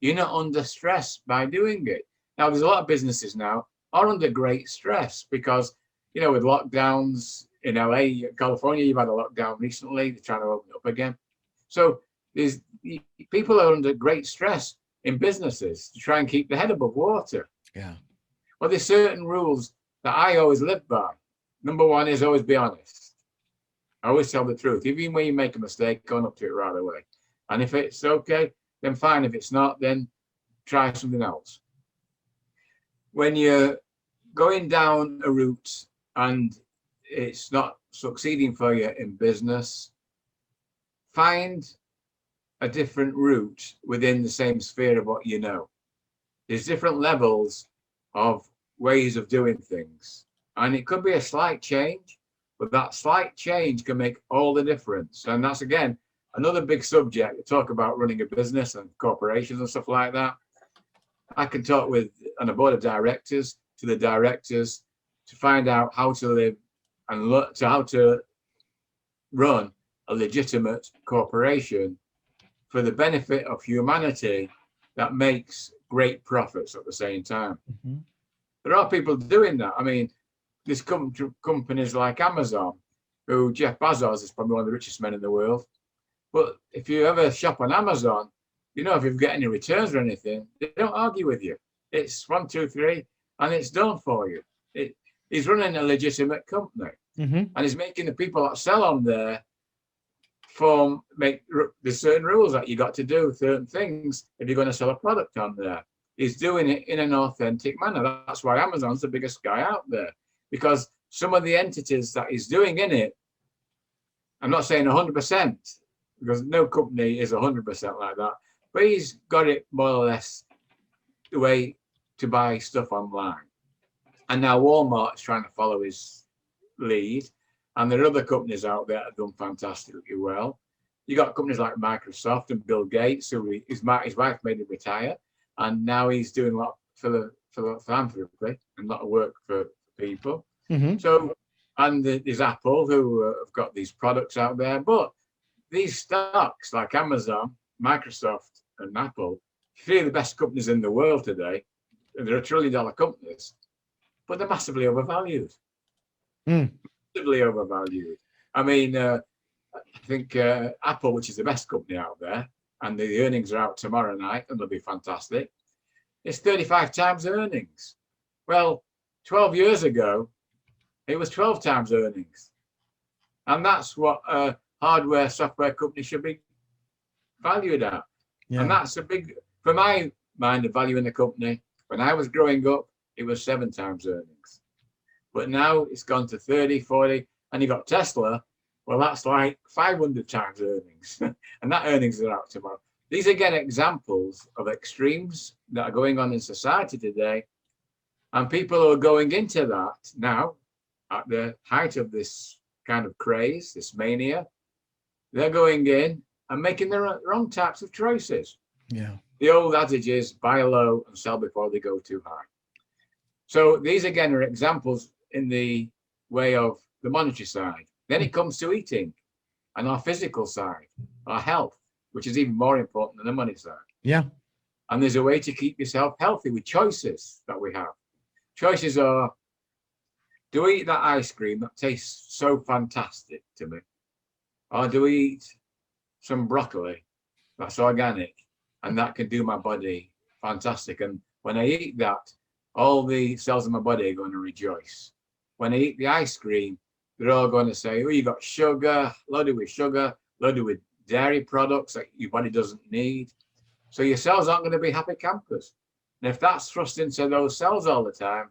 B: You're not under stress by doing it. Now, there's a lot of businesses now are under great stress because, with lockdowns in LA, California, you've had a lockdown recently. They're trying to open up again. So there's people are under great stress in businesses to try and keep their head above water.
A: Yeah.
B: Well, there's certain rules that I always live by. Number one is always be honest. I always tell the truth. Even when you make a mistake, own up to it right away. And if it's okay, then fine. If it's not, then try something else. When you're going down a route and it's not succeeding for you in business, find a different route within the same sphere of what you know. There's different levels of ways of doing things. And it could be a slight change, but that slight change can make all the difference. And that's, again, another big subject to talk about running a business and corporations and stuff like that. I can talk with on a board of directors to the directors to find out how to live and look to how to run a legitimate corporation for the benefit of humanity that makes great profits at the same time. Mm-hmm. There are people doing that. I mean, there's companies like Amazon, who Jeff Bezos is probably one of the richest men in the world. But if you ever shop on Amazon, if you get any returns or anything, they don't argue with you. It's 1, 2, 3, and it's done for you. He's running a legitimate company, mm-hmm. and he's making the people that sell on there there's certain rules that you got to do certain things if you're going to sell a product on there. He's doing it in an authentic manner. That's why Amazon's the biggest guy out there, because some of the entities that he's doing in it, I'm not saying 100%, because no company is 100% like that, but he's got it more or less the way to buy stuff online. And now Walmart's trying to follow his lead. And there are other companies out there that have done fantastically well. You got companies like Microsoft and Bill Gates, who his wife made him retire. And now he's doing a lot for philanthropy and a lot of work for people. Mm-hmm. So, and there's Apple, who have got these products out there. But these stocks like Amazon, Microsoft, and Apple, three of the best companies in the world today, they're $1 trillion companies, but they're massively overvalued. Massively overvalued. I mean, I think Apple, which is the best company out there, and the earnings are out tomorrow night, and they'll be fantastic. It's 35 times earnings. Well, 12 years ago, it was 12 times earnings. And that's what a hardware software company should be valued at. Yeah. And that's a big, for my mind, the value in the company. When I was growing up, it was 7 times earnings. But now it's gone to 30, 40, and you got Tesla. Well, that's like 500 times earnings. And that earnings are out tomorrow. These are, again, examples of extremes that are going on in society today. And people who are going into that now, at the height of this kind of craze, this mania, they're going in and making the wrong types of choices. Yeah. The old adage is buy low and sell before they go too high. So these, again, are examples in the way of the monetary side. Then it comes to eating and our physical side, our health, which is even more important than the money side. Yeah. And there's a way to keep yourself healthy with choices that we have. Choices are, do we eat that ice cream that tastes so fantastic to me? Or do we eat some broccoli that's organic and that can do my body fantastic? And when I eat that, all the cells in my body are going to rejoice. When I eat the ice cream, they're all going to say, oh, you got sugar, loaded with dairy products that your body doesn't need. So your cells aren't going to be happy campers. And if that's thrust into those cells all the time,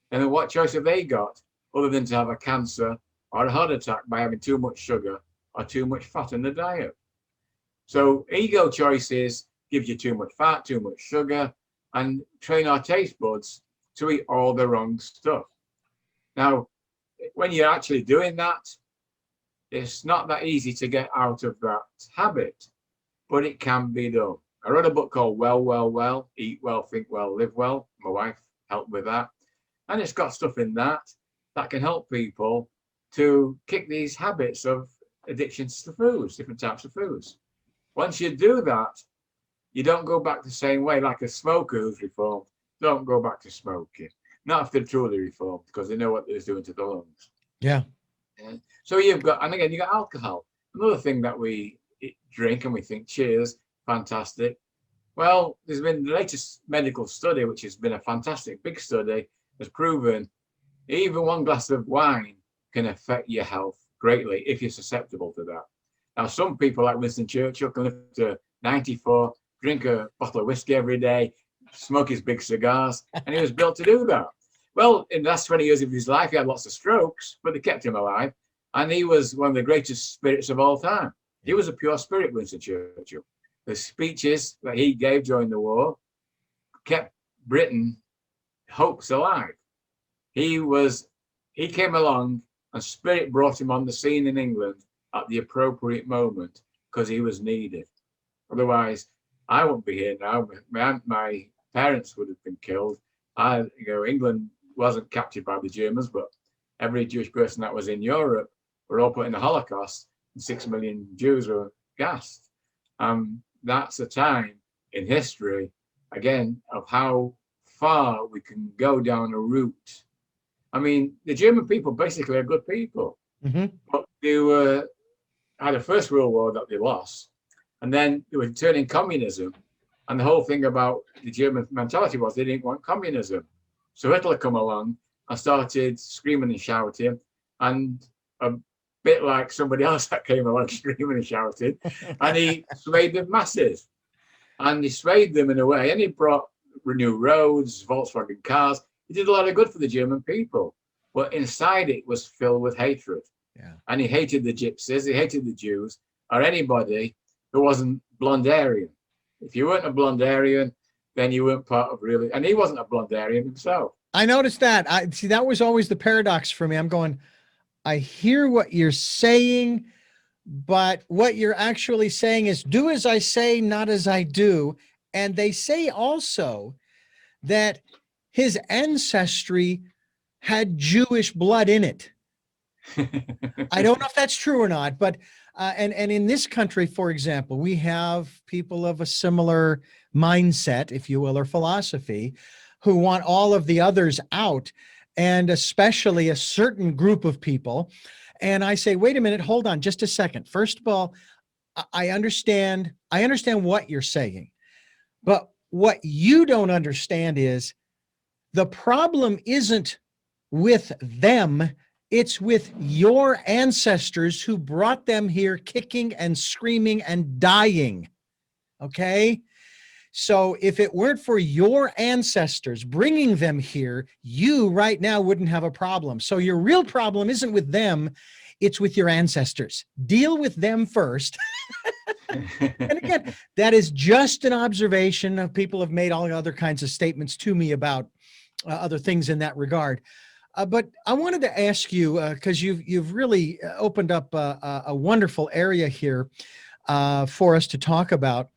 B: then what choice have they got other than to have a cancer or a heart attack by having too much sugar or too much fat in the diet? So ego choices give you too much fat, too much sugar, and train our taste buds to eat all the wrong stuff. Now, when you're actually doing that, it's not that easy to get out of that habit, but it can be done. I wrote a book called Well, Eat Well, Think Well, Live Well. My wife helped with that. And it's got stuff in that can help people to kick these habits of addictions to foods, different types of foods. Once you do that, you don't go back the same way. Like a smoker who's reformed, don't go back to smoking. Not if they're truly reformed, because they know what they're doing to the lungs.
A: Yeah.
B: And so you've got, and again, you got alcohol. Another thing that we drink and we think, cheers, fantastic. Well, there's been the latest medical study, which has been a fantastic big study, has proven even one glass of wine can affect your health greatly if you're susceptible to that. Now, some people like Winston Churchill can live to 94, drink a bottle of whiskey every day, smoke his big cigars, and he was built to do that. Well, in the last 20 years of his life, he had lots of strokes, but they kept him alive. And he was one of the greatest spirits of all time. He was a pure spirit, Winston Churchill. The speeches that he gave during the war kept Britain hopes alive. He came along and spirit brought him on the scene in England at the appropriate moment because he was needed. Otherwise, I wouldn't be here now. My parents would have been killed. England wasn't captured by the Germans, but every Jewish person that was in Europe were all put in the Holocaust, and 6 million Jews were gassed. That's a time in history, again, of how far we can go down a route. I mean, the German people basically are good people, but they had a First World War that they lost, and then they were turning communism. And the whole thing about the German mentality was they didn't want communism. So Hitler come along and started screaming and shouting, and a bit like somebody else that came along screaming and shouting, and he swayed the masses. And he swayed them in a way, and he brought new roads, Volkswagen cars. He did a lot of good for the German people, but inside it was filled with hatred.
A: Yeah.
B: And he hated the gypsies, he hated the Jews, or anybody who wasn't blonde Aryan. If you weren't a blonde Aryan, then you weren't part of really, and he wasn't a blonde Aryan himself.
A: I noticed that. That was always the paradox for me. I'm going, I hear what you're saying, but what you're actually saying is do as I say, not as I do. And they say also that his ancestry had Jewish blood in it. I don't know if that's true or not, but and in this country, for example, we have people of a similar mindset, if you will, or philosophy, who want all of the others out, and especially a certain group of people. And I say, wait a minute, hold on just a second. First of all, I understand what you're saying, but what you don't understand is the problem isn't with them. It's with your ancestors who brought them here kicking and screaming and dying. Okay? So if it weren't for your ancestors bringing them here, you right now wouldn't have a problem. So your real problem isn't with them, it's with your ancestors. Deal with them first. And again, that is just an observation. People have made all other kinds of statements to me about other things in that regard. But I wanted to ask you, because you've really opened up a wonderful area here for us to talk about.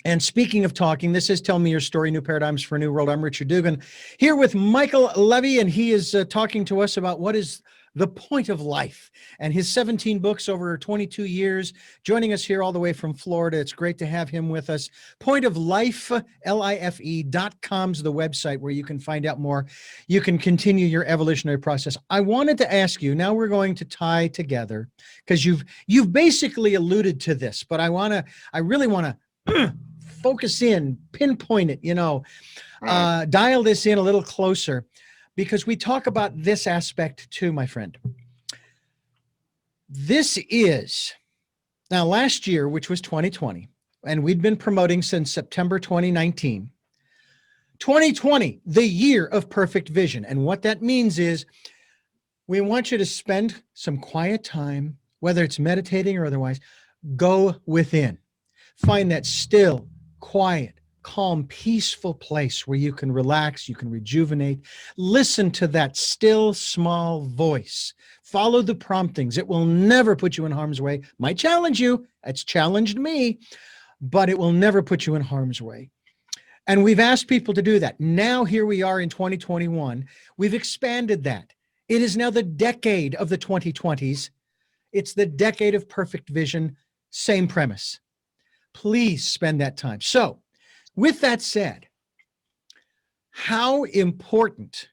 A: And speaking of talking, this is Tell Me Your Story, New Paradigms for a New World. I'm Richard Dugan, here with Michael Levy, and he is talking to us about what is the point of life and his 17 books over 22 years, joining us here all the way from Florida. It's great to have him with us. Point of Life, LIFE.com is the website where you can find out more. You can continue your evolutionary process. I wanted to ask you, now we're going to tie together, because you've basically alluded to this, but I really want to focus in, pinpoint it, dial this in a little closer, because we talk about this aspect too, my friend. This is now last year, which was 2020, and we'd been promoting since September 2019. 2020, the year of perfect vision. And what that means is we want you to spend some quiet time, whether it's meditating or otherwise, go within. Find that still, quiet, calm, peaceful place where you can relax, you can rejuvenate. Listen to that still, small voice. Follow the promptings. It will never put you in harm's way. Might challenge you. It's challenged me. but it will never put you in harm's way. And we've asked people to do that. Now, here we are in 2021. We've expanded that. It is now the decade of the 2020s. It's the decade of perfect vision. Same premise. Please spend that time. So, with that said, how important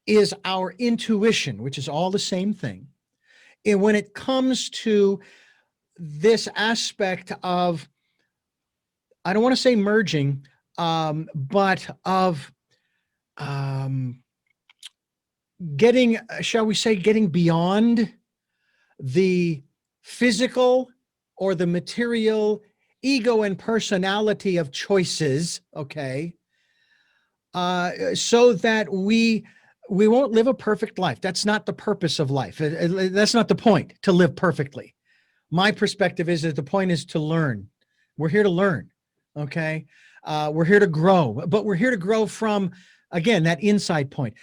A: is our intuition, which is all the same thing, and when it comes to this aspect of, I don't want to say merging, but of getting, shall we say, getting beyond the physical or the material ego and personality of choices, okay, so that we won't live a perfect life. That's not the purpose of life. That's not the point, to live perfectly. My perspective is that the point is to learn. We're here to learn, okay? We're here to grow, but we're here to grow from, again, that inside point.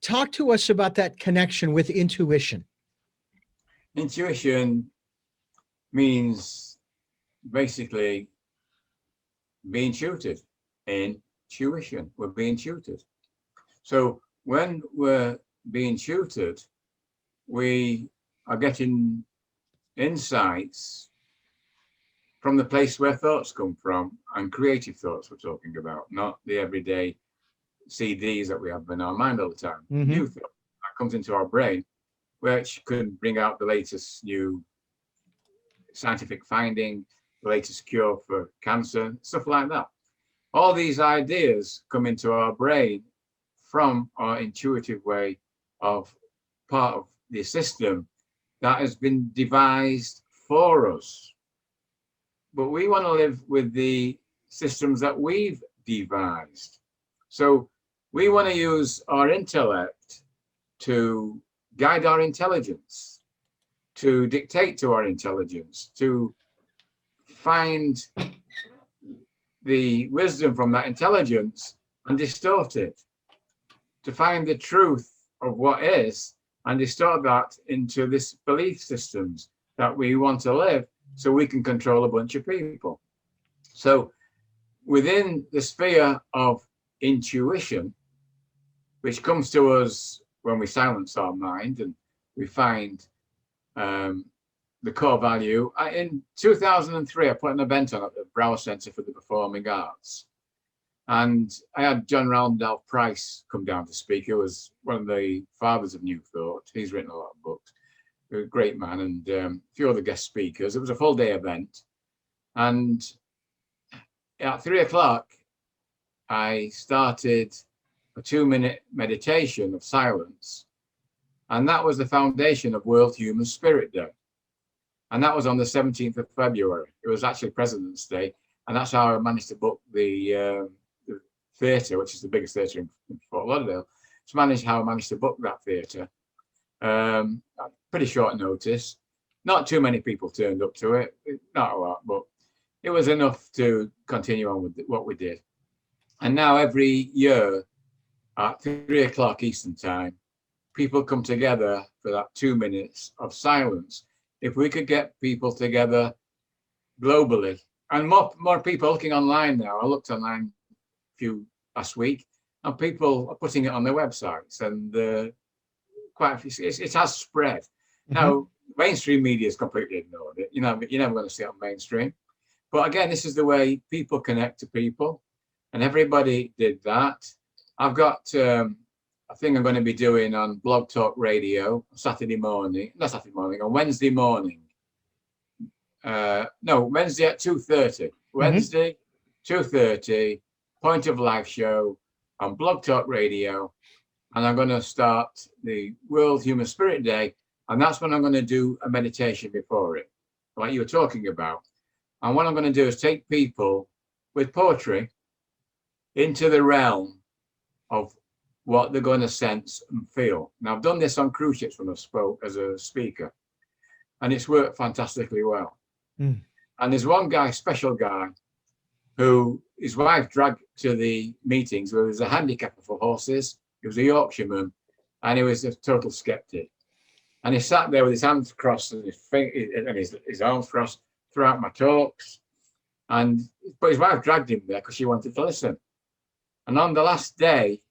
A: Talk to us about that connection with intuition.
B: Intuition means basically being tutored. Intuition, we're being tutored. So when we're being tutored, we are getting insights from the place where thoughts come from, and creative thoughts we're talking about, not the everyday CDs that we have in our mind all the time. New thought that comes into our brain, which could bring out the latest new scientific finding, the latest cure for cancer, stuff like that. All these ideas come into our brain from our intuitive way of part of the system that has been devised for us. But we want to live with the systems that we've devised. So we want to use our intellect to guide our intelligence, to dictate to our intelligence, to find the wisdom from that intelligence and distort it, to find the truth of what is and distort that into this belief systems that we want to live so we can control a bunch of people. So within the sphere of intuition, which comes to us when we silence our mind and we find the core value. In 2003, I put an event on at the Brower Centre for the Performing Arts. And I had John Randolph Price come down to speak, who was one of the fathers of New Thought. He's written a lot of books. A great man, and a few other guest speakers. It was a full day event. And at 3 o'clock, I started a 2-minute meditation of silence. And that was the foundation of World Human Spirit Day. And that was on the 17th of February. It was actually President's Day. And that's how I managed to book the theatre, which is the biggest theatre in Fort Lauderdale. It's how I managed to book that theatre. Pretty short notice. Not too many people turned up to it. Not a lot, but it was enough to continue on with what we did. And now every year at 3 o'clock Eastern Time, people come together for that 2 minutes of silence. If we could get people together globally, and more people looking online now. I looked online last week, and people are putting it on their websites, and it has spread. Now, mainstream media has completely ignored it. You're never going to see it on mainstream. But again, this is the way people connect to people, and everybody did that. I've got a thing I'm going to be doing on Blog Talk Radio on Wednesday morning. Wednesday at 2:30. Wednesday, 2:30, Point of Life show on Blog Talk Radio. And I'm going to start the World Human Spirit Day. And that's when I'm going to do a meditation before it, like you were talking about. And what I'm going to do is take people with poetry into the realm of what they're going to sense and feel. Now, I've done this on cruise ships when I spoke as a speaker, and it's worked fantastically well. And there's one guy, special guy, who his wife dragged to the meetings, where he was a handicapper for horses. He was a Yorkshireman, and he was a total skeptic. And he sat there with his hands crossed and his arms crossed throughout my talks. But his wife dragged him there because she wanted to listen. And on the last day,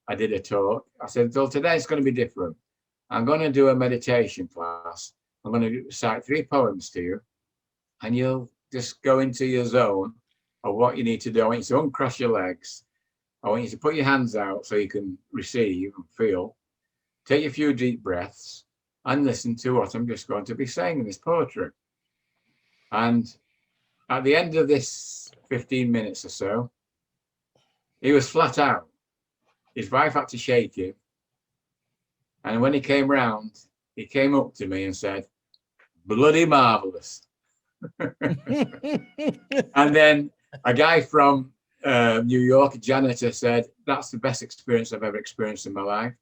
B: I did a talk. I said, well, today it's going to be different. I'm going to do a meditation class. I'm going to recite 3 poems to you, and you'll just go into your zone of what you need to do. I want you to uncross your legs. I want you to put your hands out so you can receive and feel. Take a few deep breaths and listen to what I'm just going to be saying in this poetry. And at the end of this 15 minutes or so, he was flat out. His wife had to shake him. And when he came round, he came up to me and said, bloody marvelous. And then a guy from New York, a janitor, said, that's the best experience I've ever experienced in my life.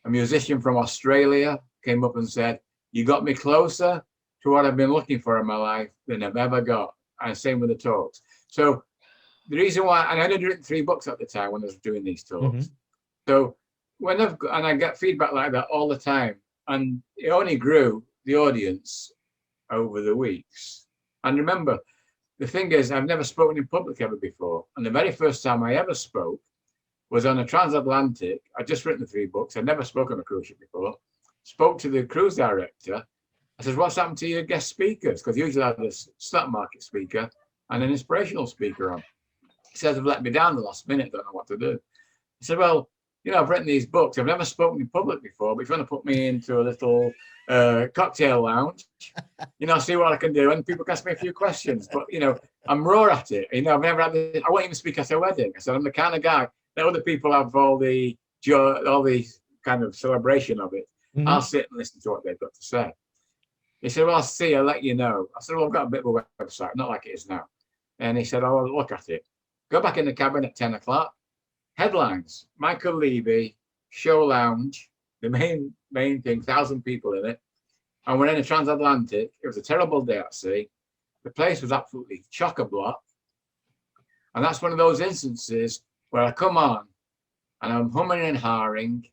B: A musician from Australia came up and said, you got me closer to what I've been looking for in my life than I've ever got. And same with the talks. So the reason why, and I'd written 3 books at the time when I was doing these talks. So when I get feedback like that all the time, and it only grew the audience over the weeks. And remember, the thing is, I've never spoken in public ever before. And the very first time I ever spoke was on a transatlantic. I'd just written 3 books. I'd never spoken on a cruise ship before. Spoke to the cruise director. I said, what's happened to your guest speakers? Because usually I have a stock market speaker and an inspirational speaker on. He says, they've let me down the last minute, don't know what to do. He said, well, you know, I've written these books. I've never spoken in public before, but if you want to put me into a little cocktail lounge, you know, see what I can do. And people can ask me a few questions, but, you know, I'm raw at it. You know, I've never had this, I won't even speak at a wedding. I said, I'm the kind of guy that other people have all the joy, all the kind of celebration of it. I'll sit and listen to what they've got to say. He said, well, I'll see, I'll let you know. I said, well, I've got a bit of a website, not like it is now. And he said, oh, I'll look at it. Go back in the cabin at 10 o'clock. Headlines, Michael Levy, show lounge, the main thing, 1,000 people in it. And we're in a transatlantic. It was a terrible day at sea. The place was absolutely chock-a-block. And that's one of those instances where I come on and I'm humming and hawing,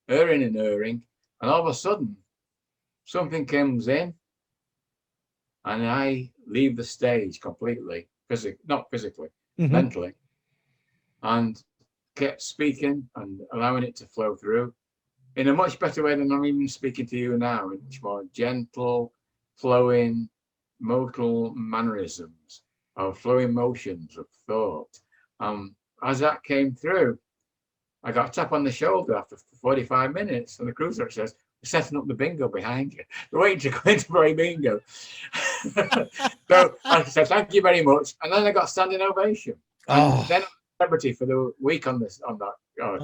B: erring and erring, and all of a sudden, something comes in and I leave the stage completely, not physically, mentally, and kept speaking and allowing it to flow through in a much better way than I'm even speaking to you now, in much more gentle, flowing, modal mannerisms of flowing motions of thought. As that came through, I got a tap on the shoulder after 45 minutes, and the cruiser says, we're setting up the bingo behind you. We're waiting to go into play bingo. So I said, thank you very much. And then I got a standing ovation. And then celebrity for the week on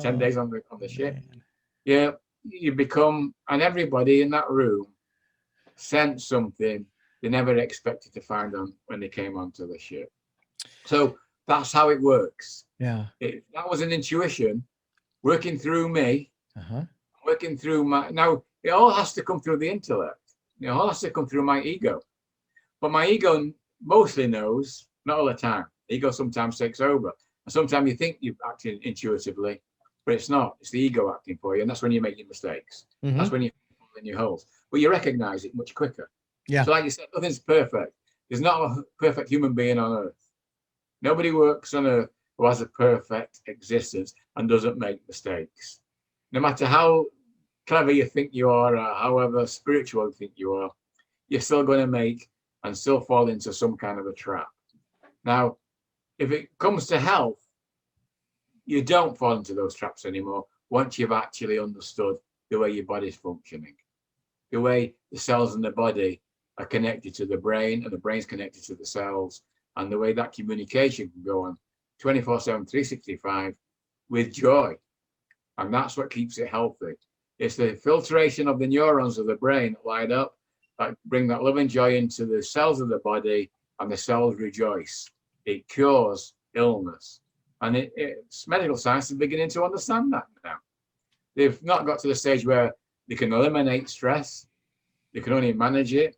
B: 10 days on the ship. Man. Yeah, you become, and everybody in that room sent something they never expected to find on when they came onto the ship. So that's how it works.
A: Yeah.
B: That was an intuition working through me. Working through now it all has to come through the intellect. It all has to come through my ego. But my ego mostly knows, not all the time. Ego sometimes takes over. And sometimes you think you're acting intuitively, but it's not. It's the ego acting for you. And that's when you make your mistakes. That's when you're in your holes. But you recognize it much quicker. Yeah. So like you said, nothing's perfect. There's not a perfect human being on earth. Nobody works on earth who has a perfect existence and doesn't make mistakes. No matter how clever you think you are, or however spiritual you think you are, you're still going to make and still fall into some kind of a trap. Now, if it comes to health, you don't fall into those traps anymore once you've actually understood the way your body's functioning, the way the cells in the body are connected to the brain and the brain's connected to the cells, and the way that communication can go on 24/7, 365 with joy. And that's what keeps it healthy. It's the filtration of the neurons of the brain that light up, that bring that love and joy into the cells of the body, and the cells rejoice. It cures illness. And it's medical science is beginning to understand that now. They've not got to the stage where they can eliminate stress. They can only manage it.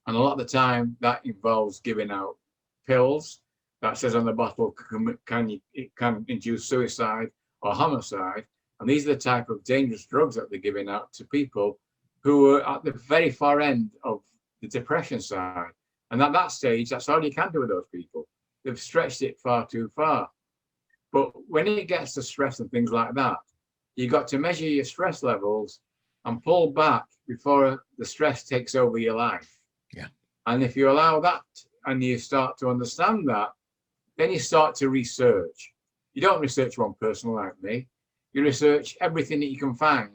B: And a lot of the time that involves giving out pills that says on the bottle, it can induce suicide or homicide. And these are the type of dangerous drugs that they're giving out to people who are at the very far end of the depression side. And at that stage, that's all you can do with those people. they've stretched it far too far. But when it gets to stress and things like that, you've got to measure your stress levels and pull back before the stress takes over your life.
A: Yeah.
B: And if you allow that and you start to understand that, then you start to research. You don't research one person like me. You research everything that you can find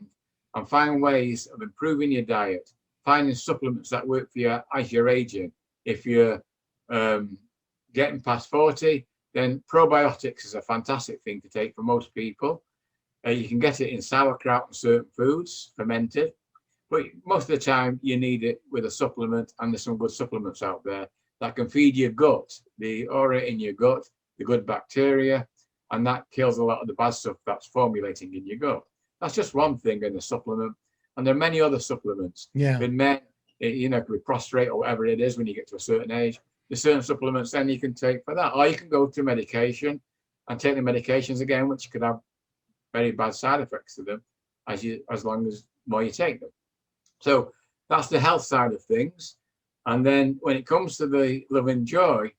B: and find ways of improving your diet, finding supplements that work for you as you're aging. If you're getting past 40, then probiotics is a fantastic thing to take for most people. You can get it in sauerkraut and certain foods, fermented, but most of the time you need it with a supplement, and there's some good supplements out there that can feed your gut, the aura in your gut, the good bacteria, and that kills a lot of the bad stuff that's formulating in your gut. That's just one thing in a supplement, and there are many other supplements.
A: Yeah.
B: In men, you know, could be prostrate or whatever it is when you get to a certain age. There's certain supplements then you can take for that, or you can go to medication and take the medications again, which could have very bad side effects to them as long as more you take them. So that's the health side of things. And then when it comes to the love and joy,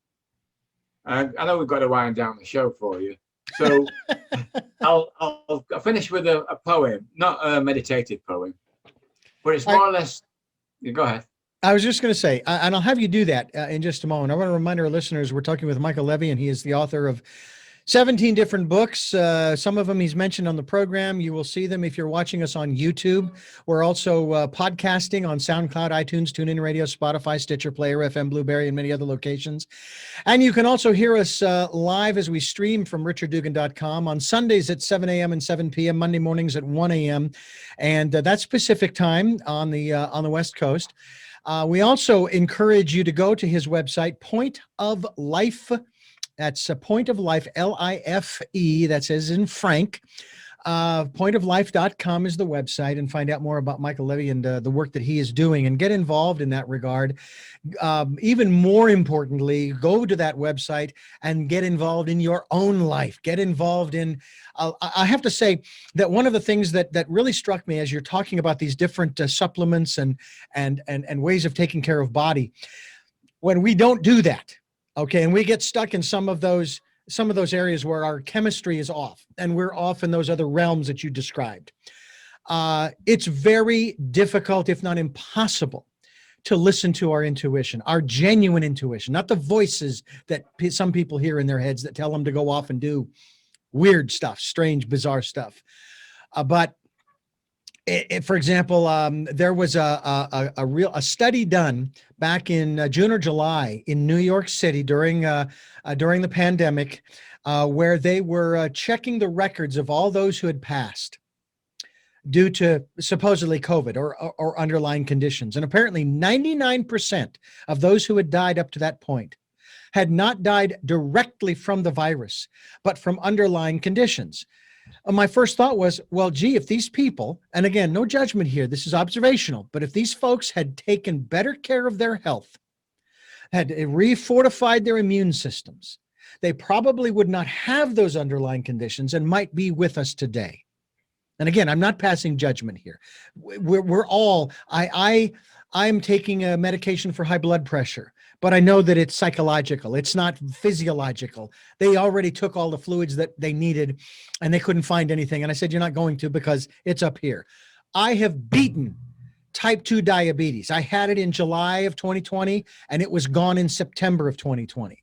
B: I know we've got to wind down the show for you. So I'll finish with a poem, not a meditative poem, but it's more or less. You go ahead.
A: I was just going to say, and I'll have you do that in just a moment. I want to remind our listeners, we're talking with Michael Levy, and he is the author of 17 different books. Some of them he's mentioned on the program. You will see them if you're watching us on YouTube. We're also podcasting on SoundCloud, iTunes, TuneIn Radio, Spotify, Stitcher, Player FM, Blueberry, and many other locations. And you can also hear us live as we stream from richarddugan.com on Sundays at 7 a.m. and 7 p.m., Monday mornings at 1 a.m. And that's Pacific time on the West Coast. We also encourage you to go to his website, Point of Life. That's a Point of Life, L-I-F-E, that says in Frank. Pointoflife.com is the website, and find out more about Michael Levy and the work that he is doing, and get involved in that regard. Even more importantly, go to that website and get involved in your own life. Get involved in, I have to say that one of the things that really struck me as you're talking about these different supplements and ways of taking care of body, when we don't do that, okay, and we get stuck in some of those areas where our chemistry is off and we're off in those other realms that you described. It's very difficult, if not impossible, to listen to our intuition, our genuine intuition, not the voices that some people hear in their heads that tell them to go off and do weird stuff, strange, bizarre stuff. But for example, there was a study done back in June or July in New York City during the pandemic, where they were checking the records of all those who had passed due to supposedly COVID or underlying conditions. And apparently 99% of those who had died up to that point had not died directly from the virus, but from underlying conditions. My first thought was, well, gee, if these people, and again, no judgment here, this is observational, but if these folks had taken better care of their health, had refortified their immune systems, they probably would not have those underlying conditions and might be with us today. And again, I'm not passing judgment here. We're all, I'm taking a medication for high blood pressure, but I know that it's psychological. It's not physiological. They already took all the fluids that they needed and they couldn't find anything. And I said, you're not going to, because it's up here. I have beaten type 2 diabetes. I had it in July of 2020 and it was gone in September of 2020.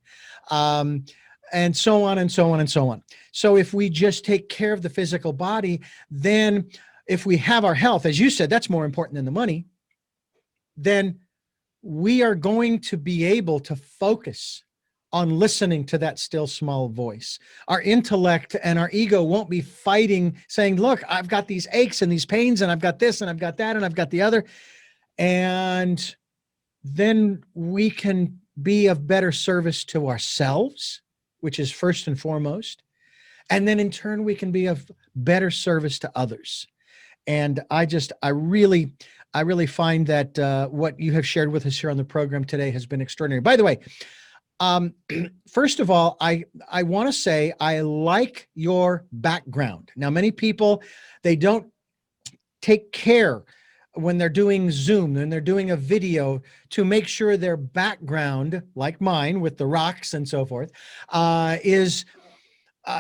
A: And so on and so on and so on. So if we just take care of the physical body, then if we have our health, as you said, that's more important than the money, then we are going to be able to focus on listening to that still small voice. Our intellect and our ego won't be fighting, saying, look, I've got these aches and these pains, and I've got this and I've got that and I've got the other. And then we can be of better service to ourselves, which is first and foremost. And then in turn, we can be of better service to others. And I really find that what you have shared with us here on the program today has been extraordinary. By the way, first of all, I want to say I like your background. Now, many people, they don't take care when they're doing Zoom and they're doing a video to make sure their background, like mine with the rocks and so forth, is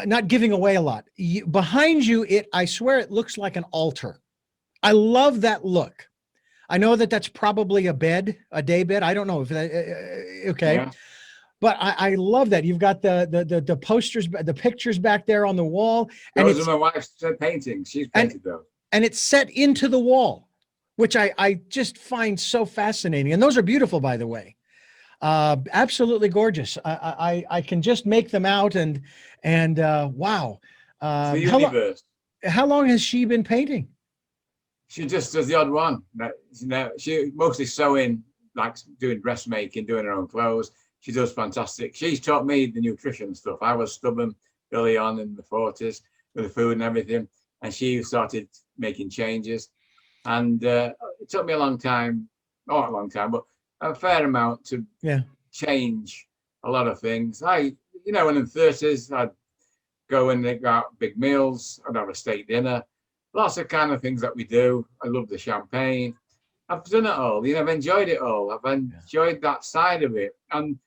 A: not giving away a lot. Behind you, I swear it looks like an altar. I love that look. I know that that's probably a bed, a day bed. I don't know if that, okay.
B: Yeah.
A: But I love that. You've got the posters, the pictures back there on the wall. And
B: Those are my wife's paintings. She's painted those.
A: And it's set into the wall, which I just find so fascinating. And those are beautiful, by the way. Absolutely gorgeous. I can just make them out and wow.
B: It's the universe.
A: How long has she been painting?
B: She just does the odd one. She mostly sewing, like doing dressmaking, doing her own clothes. She does fantastic. She's taught me the nutrition stuff. I was stubborn early on in the 40s with the food and everything, and she started making changes. And it took me a long time, not a long time, but a fair amount to change a lot of things. When in the 30s, I'd go and go out big meals. I'd have a steak dinner. Lots of kind of things that we do. I love the champagne. I've done it all. I've enjoyed it all. I've enjoyed that side of it. And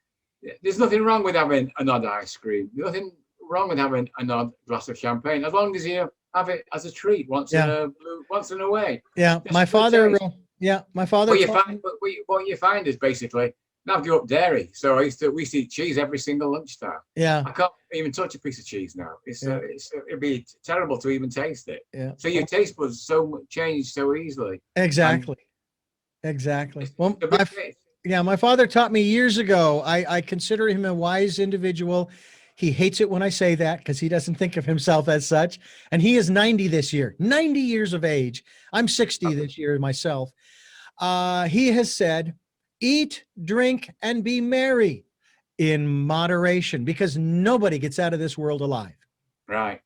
B: there's nothing wrong with having an odd ice cream. There's nothing wrong with having an odd glass of champagne, as long as you have it as a treat once in a way.
A: Yeah, my father. My father.
B: What you find is basically, now I've given up dairy, so we used to eat cheese every single lunchtime.
A: Yeah,
B: I can't even touch a piece of cheese now. It'd be terrible to even taste it.
A: Yeah.
B: So your taste buds change so easily.
A: Exactly. Well, my father taught me years ago. I consider him a wise individual. He hates it when I say that because he doesn't think of himself as such. And he is 90 this year, 90 years of age. I'm 60 this year myself. He has said, eat, drink, and be merry in moderation, because nobody gets out of this world alive.
B: Right.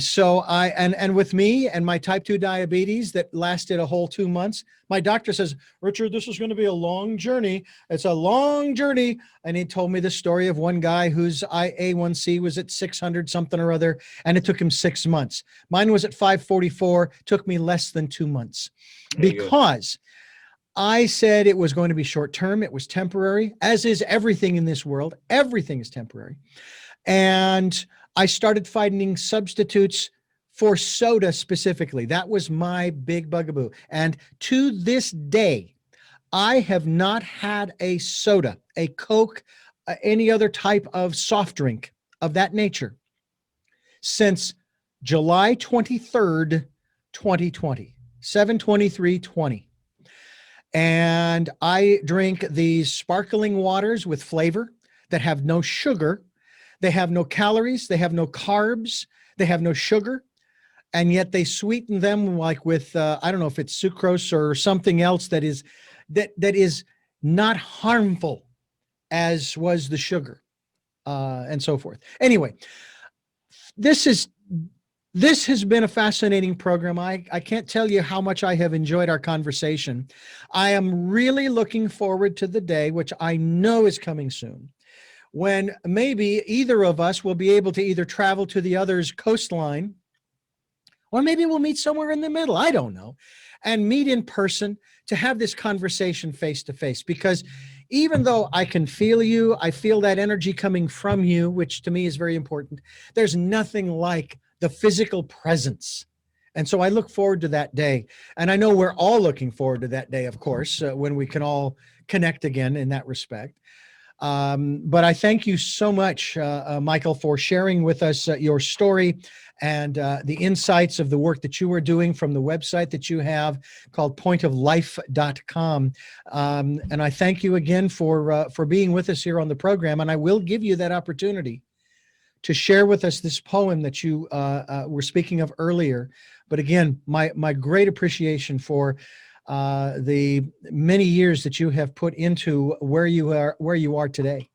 A: So and with me and my type 2 diabetes that lasted a whole 2 months, my doctor says, Richard, this is going to be a long journey. It's a long journey. And he told me the story of one guy whose A1C was at 600 something or other, and it took him 6 months. Mine was at 544, took me less than 2 months because I said it was going to be short term. It was temporary, as is everything in this world. Everything is temporary. And I started finding substitutes for soda specifically. That was my big bugaboo. And to this day, I have not had a soda, a Coke, any other type of soft drink of that nature since July 23rd, 2020, 7/23/20. And I drink these sparkling waters with flavor that have no sugar. They have no calories. They have no carbs. They have no sugar. And yet they sweeten them like with, I don't know if it's sucrose or something else that is not harmful as was the sugar and so forth. Anyway, this has been a fascinating program. I can't tell you how much I have enjoyed our conversation. I am really looking forward to the day, which I know is coming soon, when maybe either of us will be able to either travel to the other's coastline, or maybe we'll meet somewhere in the middle. I don't know. And meet in person to have this conversation face to face, because even though I can feel you, I feel that energy coming from you, which to me is very important. There's nothing like the physical presence. And so I look forward to that day. And I know we're all looking forward to that day, of course, when we can all connect again in that respect. But I thank you so much, Michael, for sharing with us your story and the insights of the work that you are doing from the website that you have called pointoflife.com. And I thank you again for being with us here on the program. And I will give you that opportunity to share with us this poem that you were speaking of earlier. But again, my great appreciation for the many years that you have put into where you are today.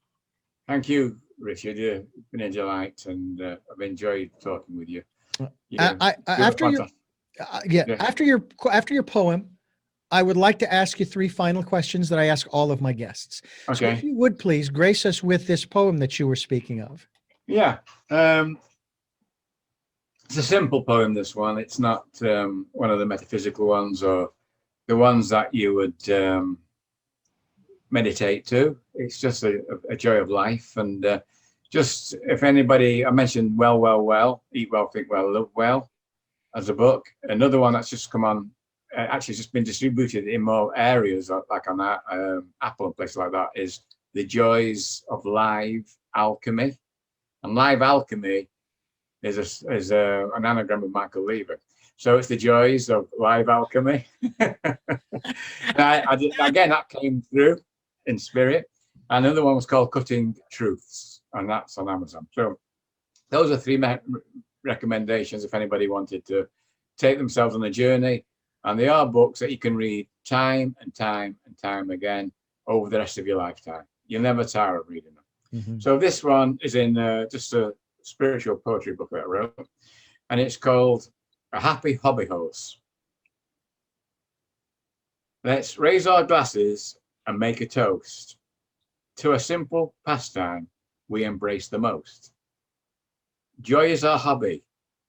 B: Thank you, Richard. You've been a delight, and I've enjoyed talking with you.
A: After your poem, I would like to ask you 3 final questions that I ask all of my guests.
B: Okay.
A: So if you would please grace us with this poem that you were speaking of.
B: Yeah. It's a simple poem, this one. It's not one of the metaphysical ones or the ones that you would meditate to. It's just a joy of life. And just if anybody, I mentioned well, Eat Well, Think Well, Love Well as a book. Another one that's just come on, actually just been distributed in more areas, like on Apple and places like that, is The Joys of Live Alchemy. And Live Alchemy is an anagram of Michael Levy. So it's The Joys of Live Alchemy. Again, that came through in spirit. And another one was called Cutting Truths, and that's on Amazon. So those are three recommendations if anybody wanted to take themselves on a journey. And they are books that you can read time and time and time again over the rest of your lifetime. You'll never tire of reading them. Mm-hmm. So this one is in just a spiritual poetry book that I wrote, and it's called A Happy Hobby Horse. Let's raise our glasses and make a toast to a simple pastime we embrace the most. Joy is our hobby,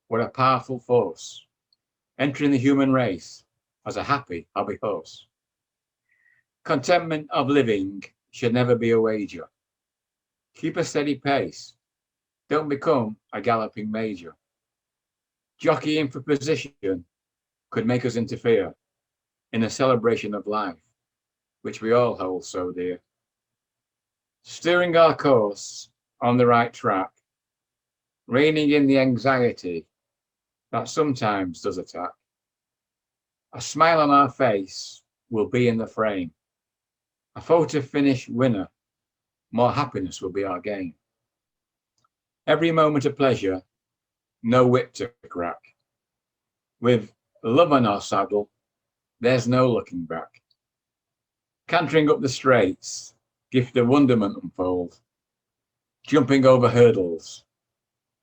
B: what a powerful force, entering the human race as a happy hobby horse. Contentment of living should never be a wager. Keep a steady pace, don't become a galloping major. Jockeying for position could make us interfere in the celebration of life, which we all hold so dear. Steering our course on the right track, reining in the anxiety that sometimes does attack. A smile on our face will be in the frame. A photo finish winner, more happiness will be our gain. Every moment of pleasure, no whip to crack. With love on our saddle, there's no looking back. Cantering up the straights, gift of wonderment unfold. Jumping over hurdles,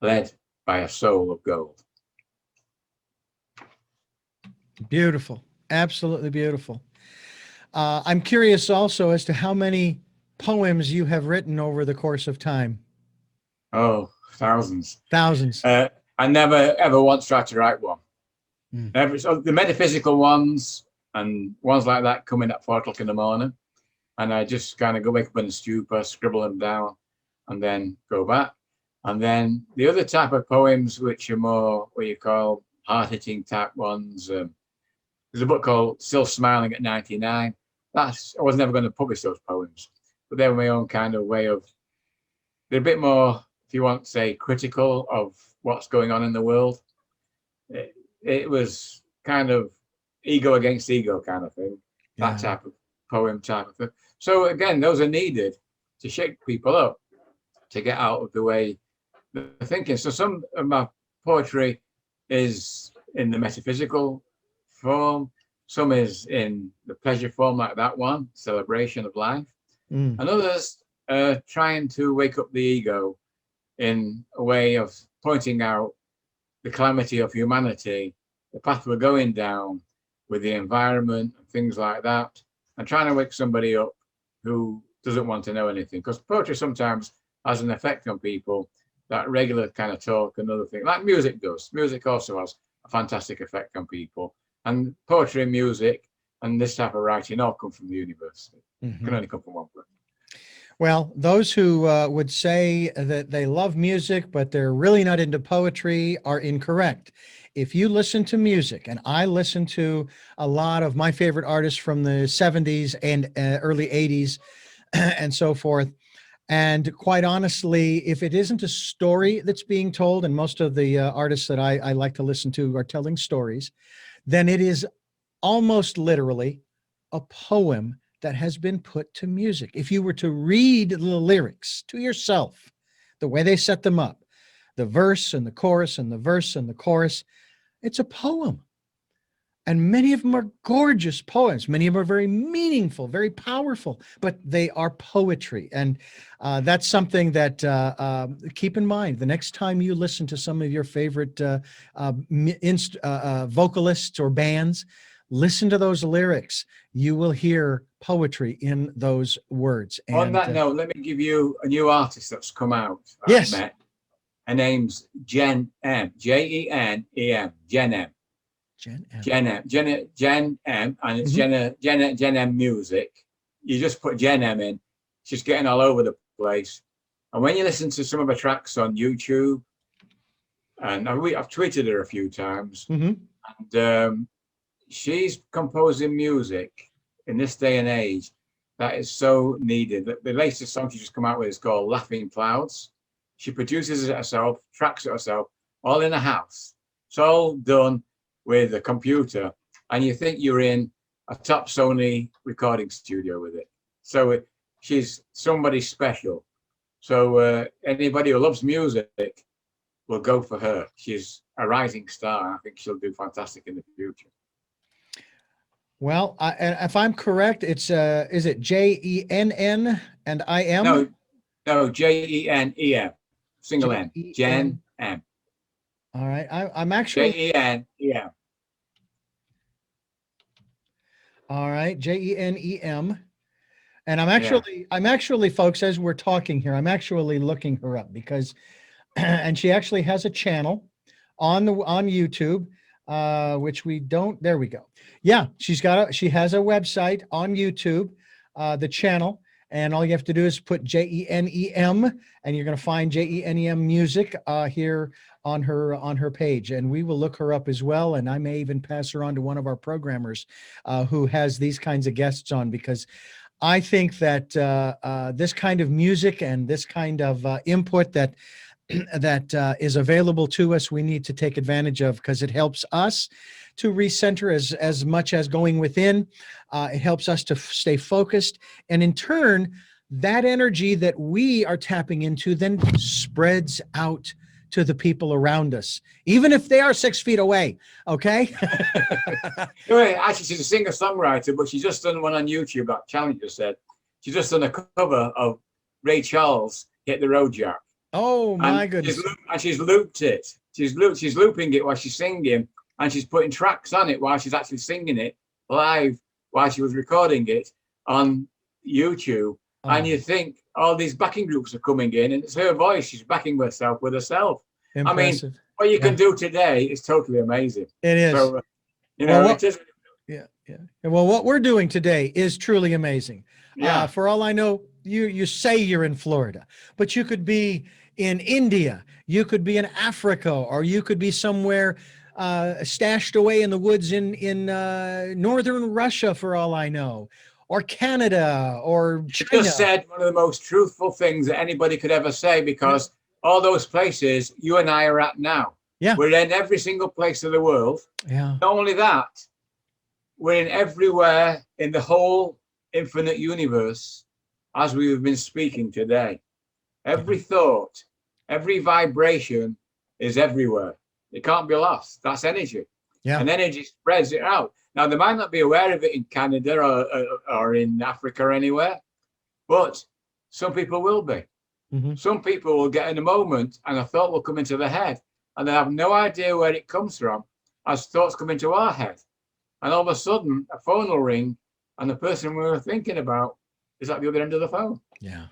B: led by a soul of gold.
A: Beautiful. Absolutely beautiful. I'm curious also as to how many poems you have written over the course of time.
B: Oh, thousands.
A: Thousands.
B: I never ever once tried to write one. So the metaphysical ones and ones like that come in at 4 o'clock in the morning, and I just kind of go wake up in a stupor, scribble them down, and then go back. And then the other type of poems, which are more what you call hard-hitting type ones, there's a book called Still Smiling at 99. I was never going to publish those poems, but they were my own kind of way of, they're a bit more, if you want to say, critical of what's going on in the world. It was kind of ego against ego kind of thing, that type of poem type of thing. So again, those are needed to shake people up, to get out of the way they're thinking. So some of my poetry is in the metaphysical form, some is in the pleasure form, like that one, celebration of life, and others trying to wake up the ego in a way of pointing out the calamity of humanity, the path we're going down with the environment and things like that, and trying to wake somebody up who doesn't want to know anything. Because poetry sometimes has an effect on people, that regular kind of talk and other things, like music does. Music also has a fantastic effect on people. And poetry and music and this type of writing all come from the universe. It can only come from one place.
A: Well, those who would say that they love music, but they're really not into poetry are incorrect. If you listen to music, and I listen to a lot of my favorite artists from the 70s and early 80s and so forth, and quite honestly, if it isn't a story that's being told, and most of the artists that I like to listen to are telling stories, then it is almost literally a poem that has been put to music. If you were to read the lyrics to yourself, the way they set them up, the verse and the chorus and the verse and the chorus, it's a poem. And many of them are gorgeous poems. Many of them are very meaningful, very powerful, but they are poetry. And that's something that keep in mind. The next time you listen to some of your favorite vocalists or bands, listen to those lyrics. You will hear poetry in those words. And,
B: on that note, let me give you a new artist that's come out.
A: Yes.
B: I met. Her name's Jen M. Jenem. Jen M. Gen M, and it's Gen M Music. You just put Gen M in, she's getting all over the place. And when you listen to some of her tracks on YouTube, and I've tweeted her a few times, and she's composing music in this day and age that is so needed. The latest song she just come out with is called Laughing Clouds. She produces it herself, tracks it herself, all in a house. It's all done with a computer, and you think you're in a top Sony recording studio with it. So she's somebody special. So anybody who loves music will go for her. She's a rising star. I think she'll do fantastic in the future.
A: Well, if I'm correct, it's is it JENN and IM?
B: No, JENEM, single N, Gen M.
A: All right, I'm actually
B: JENEM.
A: All right, JENEM. And I'm actually, folks, as we're talking here, I'm actually looking her up because, and she actually has a channel on YouTube, which we don't. There we go. Yeah, she has a website on YouTube, the channel, and all you have to do is put JENEM, and you're going to find JENEM Music here on her page, and we will look her up as well. And I may even pass her on to one of our programmers who has these kinds of guests on, because I think that this kind of music and this kind of input that is available to us, we need to take advantage of, because it helps us to recenter as much as going within. It helps us to stay focused. And in turn, that energy that we are tapping into then spreads out to the people around us, even if they are 6 feet away. Okay.
B: Actually, she's a singer-songwriter, but she's just done one on YouTube. That Challenger said she's just done a cover of Ray Charles' "Hit the Road Jack."
A: Oh my goodness!
B: She's looped it. She's looping it while she's singing, and she's putting tracks on it while she's actually singing it live while she was recording it on YouTube. Oh. And you think all these backing groups are coming in, and it's her voice. She's backing herself with herself.
A: Impressive.
B: I mean, what you can do today is totally amazing.
A: It is.
B: So, it is.
A: Yeah. Well, what we're doing today is truly amazing.
B: Yeah.
A: For all I know, you say you're in Florida, but you could be in India, you could be in Africa, or you could be somewhere stashed away in the woods in northern Russia, for all I know, or Canada, or China.
B: You just said one of the most truthful things that anybody could ever say, because all those places you and I are at now.
A: Yeah.
B: We're in every single place of the world.
A: Yeah.
B: Not only that, we're in everywhere in the whole infinite universe, as we've been speaking today. Every thought, every vibration is everywhere. It can't be lost. That's energy.
A: Yeah.
B: And energy spreads it out. Now, they might not be aware of it in Canada or in Africa or anywhere, but some people will be.
A: Mm-hmm.
B: Some people will get in a moment and a thought will come into their head, and they have no idea where it comes from, as thoughts come into our head. And all of a sudden, a phone will ring, and the person we were thinking about is at the other end of the phone.
A: Yeah.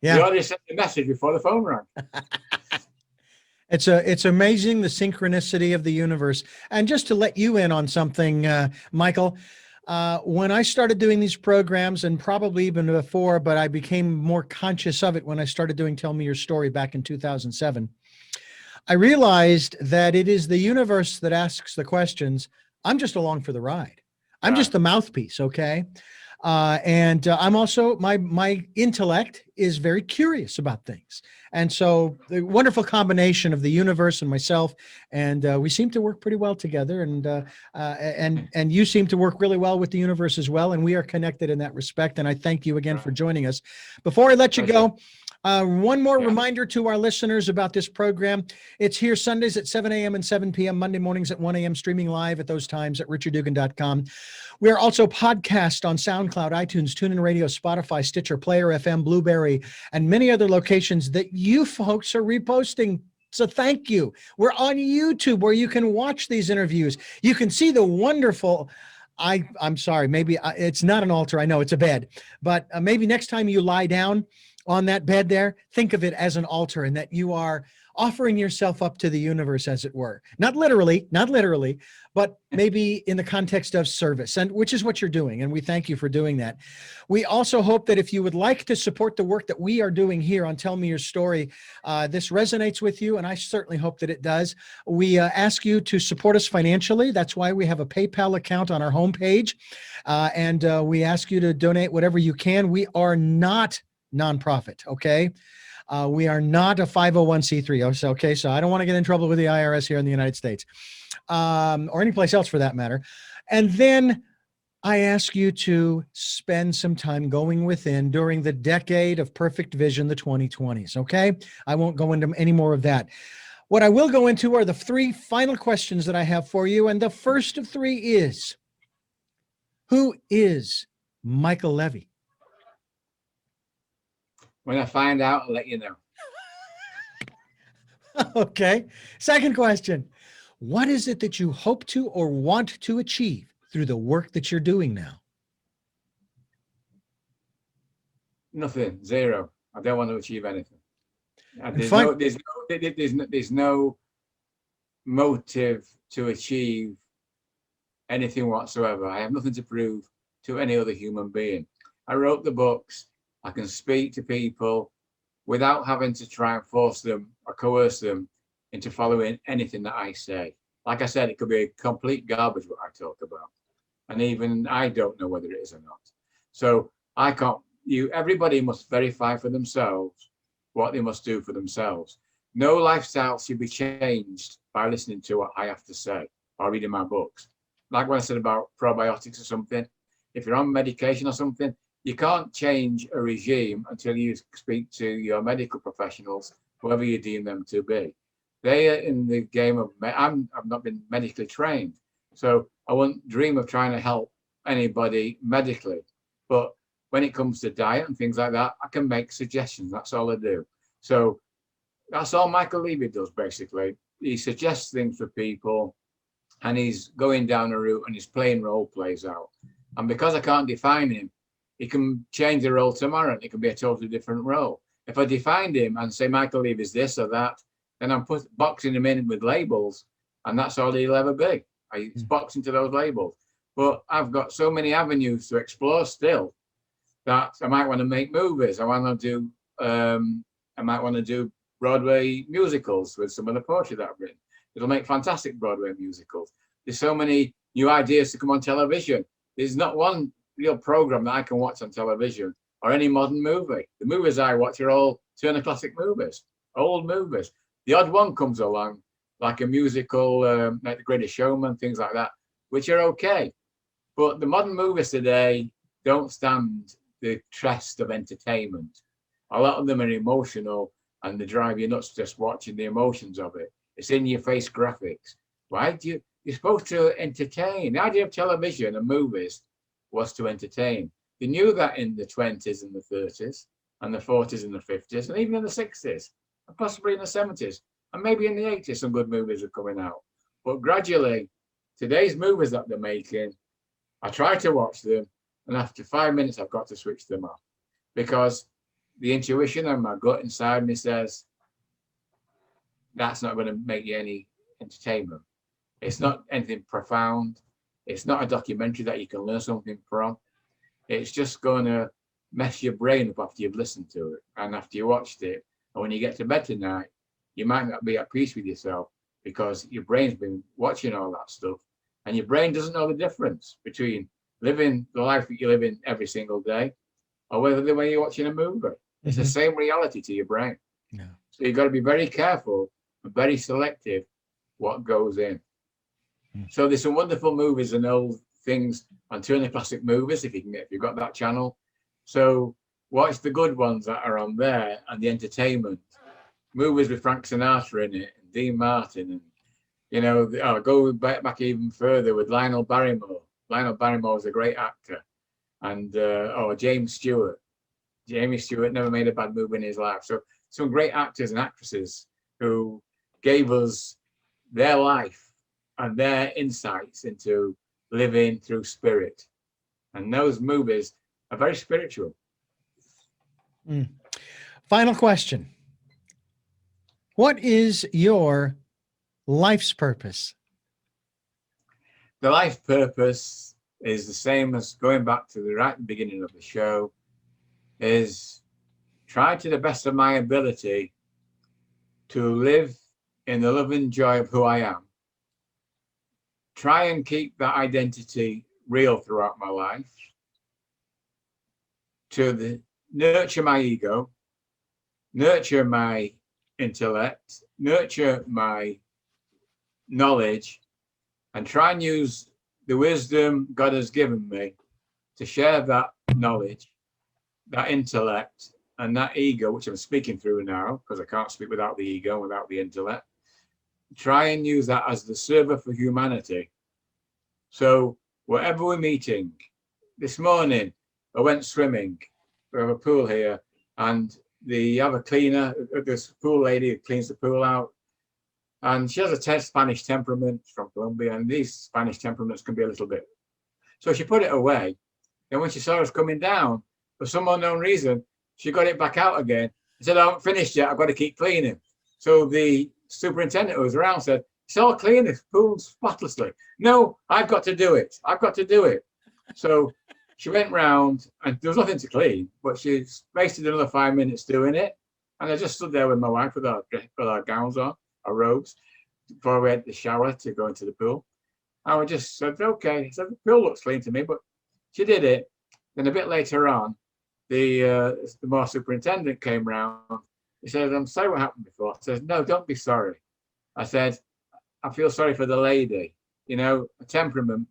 B: You already sent the message before the phone rang.
A: It's amazing, the synchronicity of the universe. And just to let you in on something, Michael, when I started doing these programs, and probably even before, but I became more conscious of it when I started doing Tell Me Your Story back in 2007, I realized that it is the universe that asks the questions. I'm just along for the ride. I'm just the mouthpiece. Okay. And I'm also, my intellect is very curious about things. And so the wonderful combination of the universe and myself, and we seem to work pretty well together. And you seem to work really well with the universe as well. And we are connected in that respect. And I thank you again for joining us. Before I let you go, one more reminder to our listeners about this program. It's here Sundays at 7 a.m. and 7 p.m., Monday mornings at 1 a.m., streaming live at those times at richarddugan.com. We are also podcast on SoundCloud, iTunes, TuneIn Radio, Spotify, Stitcher, Player FM, Blueberry, and many other locations that you folks are reposting. So thank you. We're on YouTube, where you can watch these interviews. You can see the wonderful... I'm sorry, maybe it's not an altar. I know it's a bed, but maybe next time you lie down, on that bed there, think of it as an altar, and that you are offering yourself up to the universe, as it were. Not literally, but maybe in the context of service, and which is what you're doing. And we thank you for doing that. We also hope that if you would like to support the work that we are doing here on Tell Me Your Story, this resonates with you, and I certainly hope that it does. We ask you to support us financially. That's why we have a PayPal account on our homepage. And we ask you to donate whatever you can. We are not nonprofit, okay? We are not a 501c3. Okay, so I don't want to get in trouble with the IRS here in the United States, or any place else for that matter. And then I ask you to spend some time going within during the decade of perfect vision, the 2020s. Okay, I won't go into any more of that. What I will go into are the three final questions that I have for you, and the first of three is: who is Michael Levy?
B: When I find out, I'll let you know.
A: Okay. Second question: what is it that you hope to or want to achieve through the work that you're doing now?
B: Nothing, zero. I don't want to achieve anything. There's no motive to achieve anything whatsoever. I have nothing to prove to any other human being. I wrote the books. I can speak to people without having to try and force them or coerce them into following anything that I say. Like I said, it could be a complete garbage what I talk about. And even I don't know whether it is or not. So I can't, everybody must verify for themselves what they must do for themselves. No lifestyle should be changed by listening to what I have to say or reading my books. Like when I said about probiotics or something, if you're on medication or something, you can't change a regime until you speak to your medical professionals, whoever you deem them to be. They are in the game of, I've not been medically trained, so I wouldn't dream of trying to help anybody medically. But when it comes to diet and things like that, I can make suggestions. That's all I do. So that's all Michael Levy does, basically. He suggests things for people, and he's going down a route, and he's playing role plays out. And because I can't define him, he can change the role tomorrow, and it can be a totally different role. If I defined him and say Michael Levy is this or that, then I'm boxing him in with labels, and that's all he'll ever be. He's boxed into those labels. But I've got so many avenues to explore still that I might want to make movies. I might want to do Broadway musicals with some of the poetry that I've written. It'll make fantastic Broadway musicals. There's so many new ideas to come on television. There's not one real program that I can watch on television or any modern movie. The movies I watch are all Turner Classic movies, old movies. The odd one comes along, like a musical, like The Greatest Showman, things like that, which are okay. But the modern movies today don't stand the test of entertainment. A lot of them are emotional, and they drive you nuts just watching the emotions of it. It's in your face graphics. Why do you're supposed to entertain? The idea of television and movies was to entertain. They knew that in the 20s and the 30s and the 40s and the 50s and even in the 60s and possibly in the 70s and maybe in the 80s some good movies are coming out. But gradually, today's movies that they're making, I try to watch them, and after 5 minutes I've got to switch them off because the intuition and my gut inside me says that's not going to make you any entertainment. It's not anything profound. It's not a documentary that you can learn something from. It's just going to mess your brain up after you've listened to it and after you watched it. And when you get to bed tonight, you might not be at peace with yourself because your brain's been watching all that stuff. And your brain doesn't know the difference between living the life that you live in every single day or whether the way you're watching a movie. It's the same reality to your brain. Yeah. So you've got to be very careful and very selective what goes in. So there's some wonderful movies and old things on Turner Classic Movies if you've got that channel. So watch the good ones that are on there and the entertainment movies with Frank Sinatra in it and Dean Martin and go back even further with Lionel Barrymore. Lionel Barrymore is a great actor, and James Stewart. Jamie Stewart never made a bad movie in his life. So some great actors and actresses who gave us their life and their insights into living through spirit. And those movies are very spiritual.
A: Final question. What is your life's purpose?
B: The life purpose is the same as going back to the right beginning of the show, is try to the best of my ability to live in the love and joy of who I am. Try and keep that identity real throughout my life. Nurture my ego, nurture my intellect, nurture my knowledge, and try and use the wisdom God has given me to share that knowledge, that intellect, and that ego, which I'm speaking through now, because I can't speak without the ego, without the intellect. Try and use that as the server for humanity. So whatever we're meeting, this morning I went swimming. We have a pool here, and they have a cleaner, this pool lady who cleans the pool out. And she has a Spanish temperament from Colombia, and these Spanish temperaments can be a little bit. So she put it away. Then when she saw us coming down, for some unknown reason, she got it back out again. I said, I haven't finished yet. I've got to keep cleaning. So the superintendent who was around said, it's all clean, this pool spotlessly. No, I've got to do it. I've got to do it. So she went round, and there was nothing to clean, but she wasted another 5 minutes doing it. And I just stood there with my wife with our gowns on, our robes, before we had the shower to go into the pool. And I just said, okay. I said, the pool looks clean to me, but she did it. Then a bit later on, the more superintendent came round. He said, I'm sorry what happened before. I said, no, don't be sorry. I said, I feel sorry for the lady. You know, a temperament.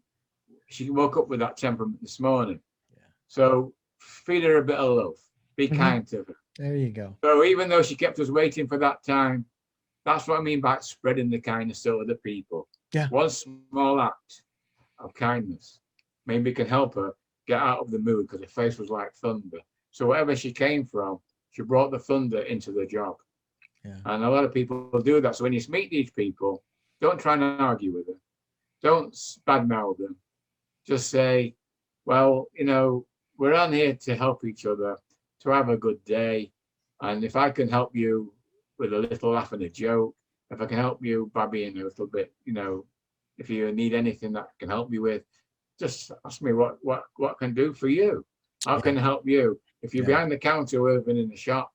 B: She woke up with that temperament this morning. Yeah. So feed her a bit of love. Be kind to her.
A: There you go.
B: So even though she kept us waiting for that time, that's what I mean by spreading the kindness to other people.
A: Yeah.
B: One small act of kindness maybe can help her get out of the mood, because her face was like thunder. So wherever she came from, she brought the thunder into the job. Yeah. And a lot of people do that. So when you meet these people, don't try and argue with them. Don't badmouth them. Just say, well, you know, we're on here to help each other, to have a good day. And if I can help you with a little laugh and a joke, if I can help you by being a little bit, you know, if you need anything that I can help you with, just ask me what I can do for you. How can I help you? If you're behind the counter working in the shop,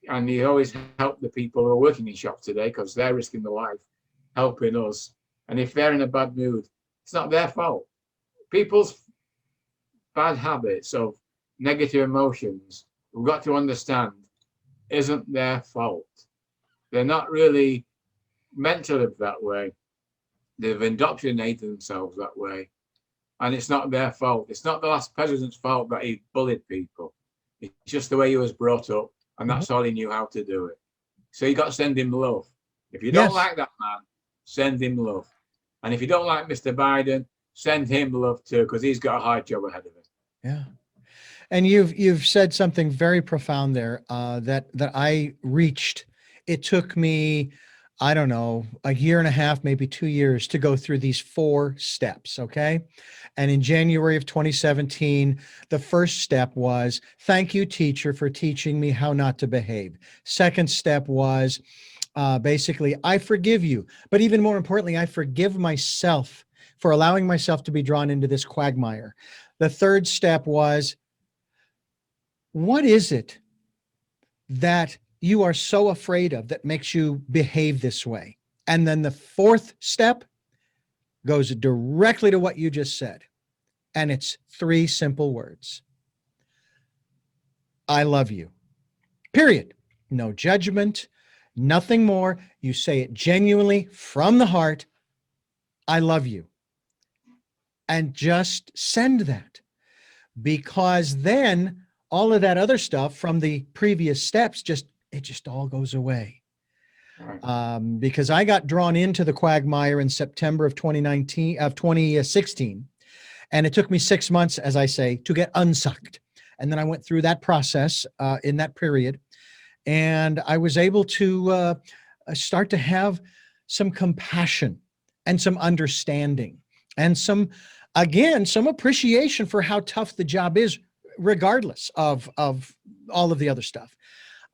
B: and you always help the people who are working in shops today, because they're risking their life helping us. And if they're in a bad mood, it's not their fault. People's bad habits of negative emotions, we've got to understand, isn't their fault. They're not really meant to live that way. They've indoctrinated themselves that way. And it's not their fault. It's not the last president's fault that he bullied people. It's just the way he was brought up, and that's all he knew how to do it. So you got to send him love. If you don't like that man, send him love. And if you don't like Mr. Biden, send him love too, because he's got a hard job ahead of him.
A: Yeah. And you've said something very profound there that I reached. It took me, I don't know, a year and a half, maybe 2 years to go through these 4 steps. Okay. And in January of 2017, the first step was, thank you, teacher, for teaching me how not to behave. Second step was basically, I forgive you. But even more importantly, I forgive myself for allowing myself to be drawn into this quagmire. The third step was, what is it that you are so afraid of that makes you behave this way? And then the fourth step goes directly to what you just said. And it's 3 simple words. I love you. Period. No judgment, nothing more. You say it genuinely from the heart. I love you. And just send that, because then all of that other stuff from the previous steps, it just all goes away. Because I got drawn into the quagmire in September of 2016. And it took me 6 months, as I say, to get unsucked. And then I went through that process in that period. And I was able to start to have some compassion and some understanding and some appreciation for how tough the job is, regardless of all of the other stuff.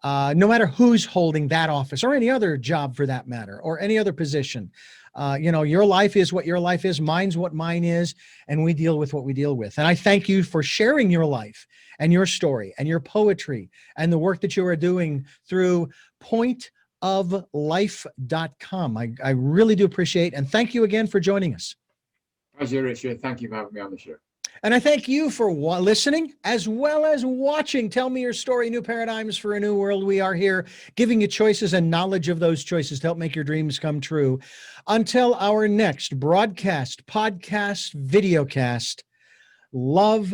A: no matter who's holding that office or any other job for that matter, or any other position. Your life is what your life is. Mine's what mine is. And we deal with what we deal with. And I thank you for sharing your life and your story and your poetry and the work that you are doing through pointoflife.com. I really do appreciate, and thank you again for joining us.
B: Pleasure, Richard. Thank you for having me on the show.
A: And I thank you for listening as well as watching. Tell me your story, New Paradigms for a New World. We are here giving you choices and knowledge of those choices to help make your dreams come true. Until our next broadcast, podcast, videocast, love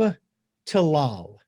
A: to lol.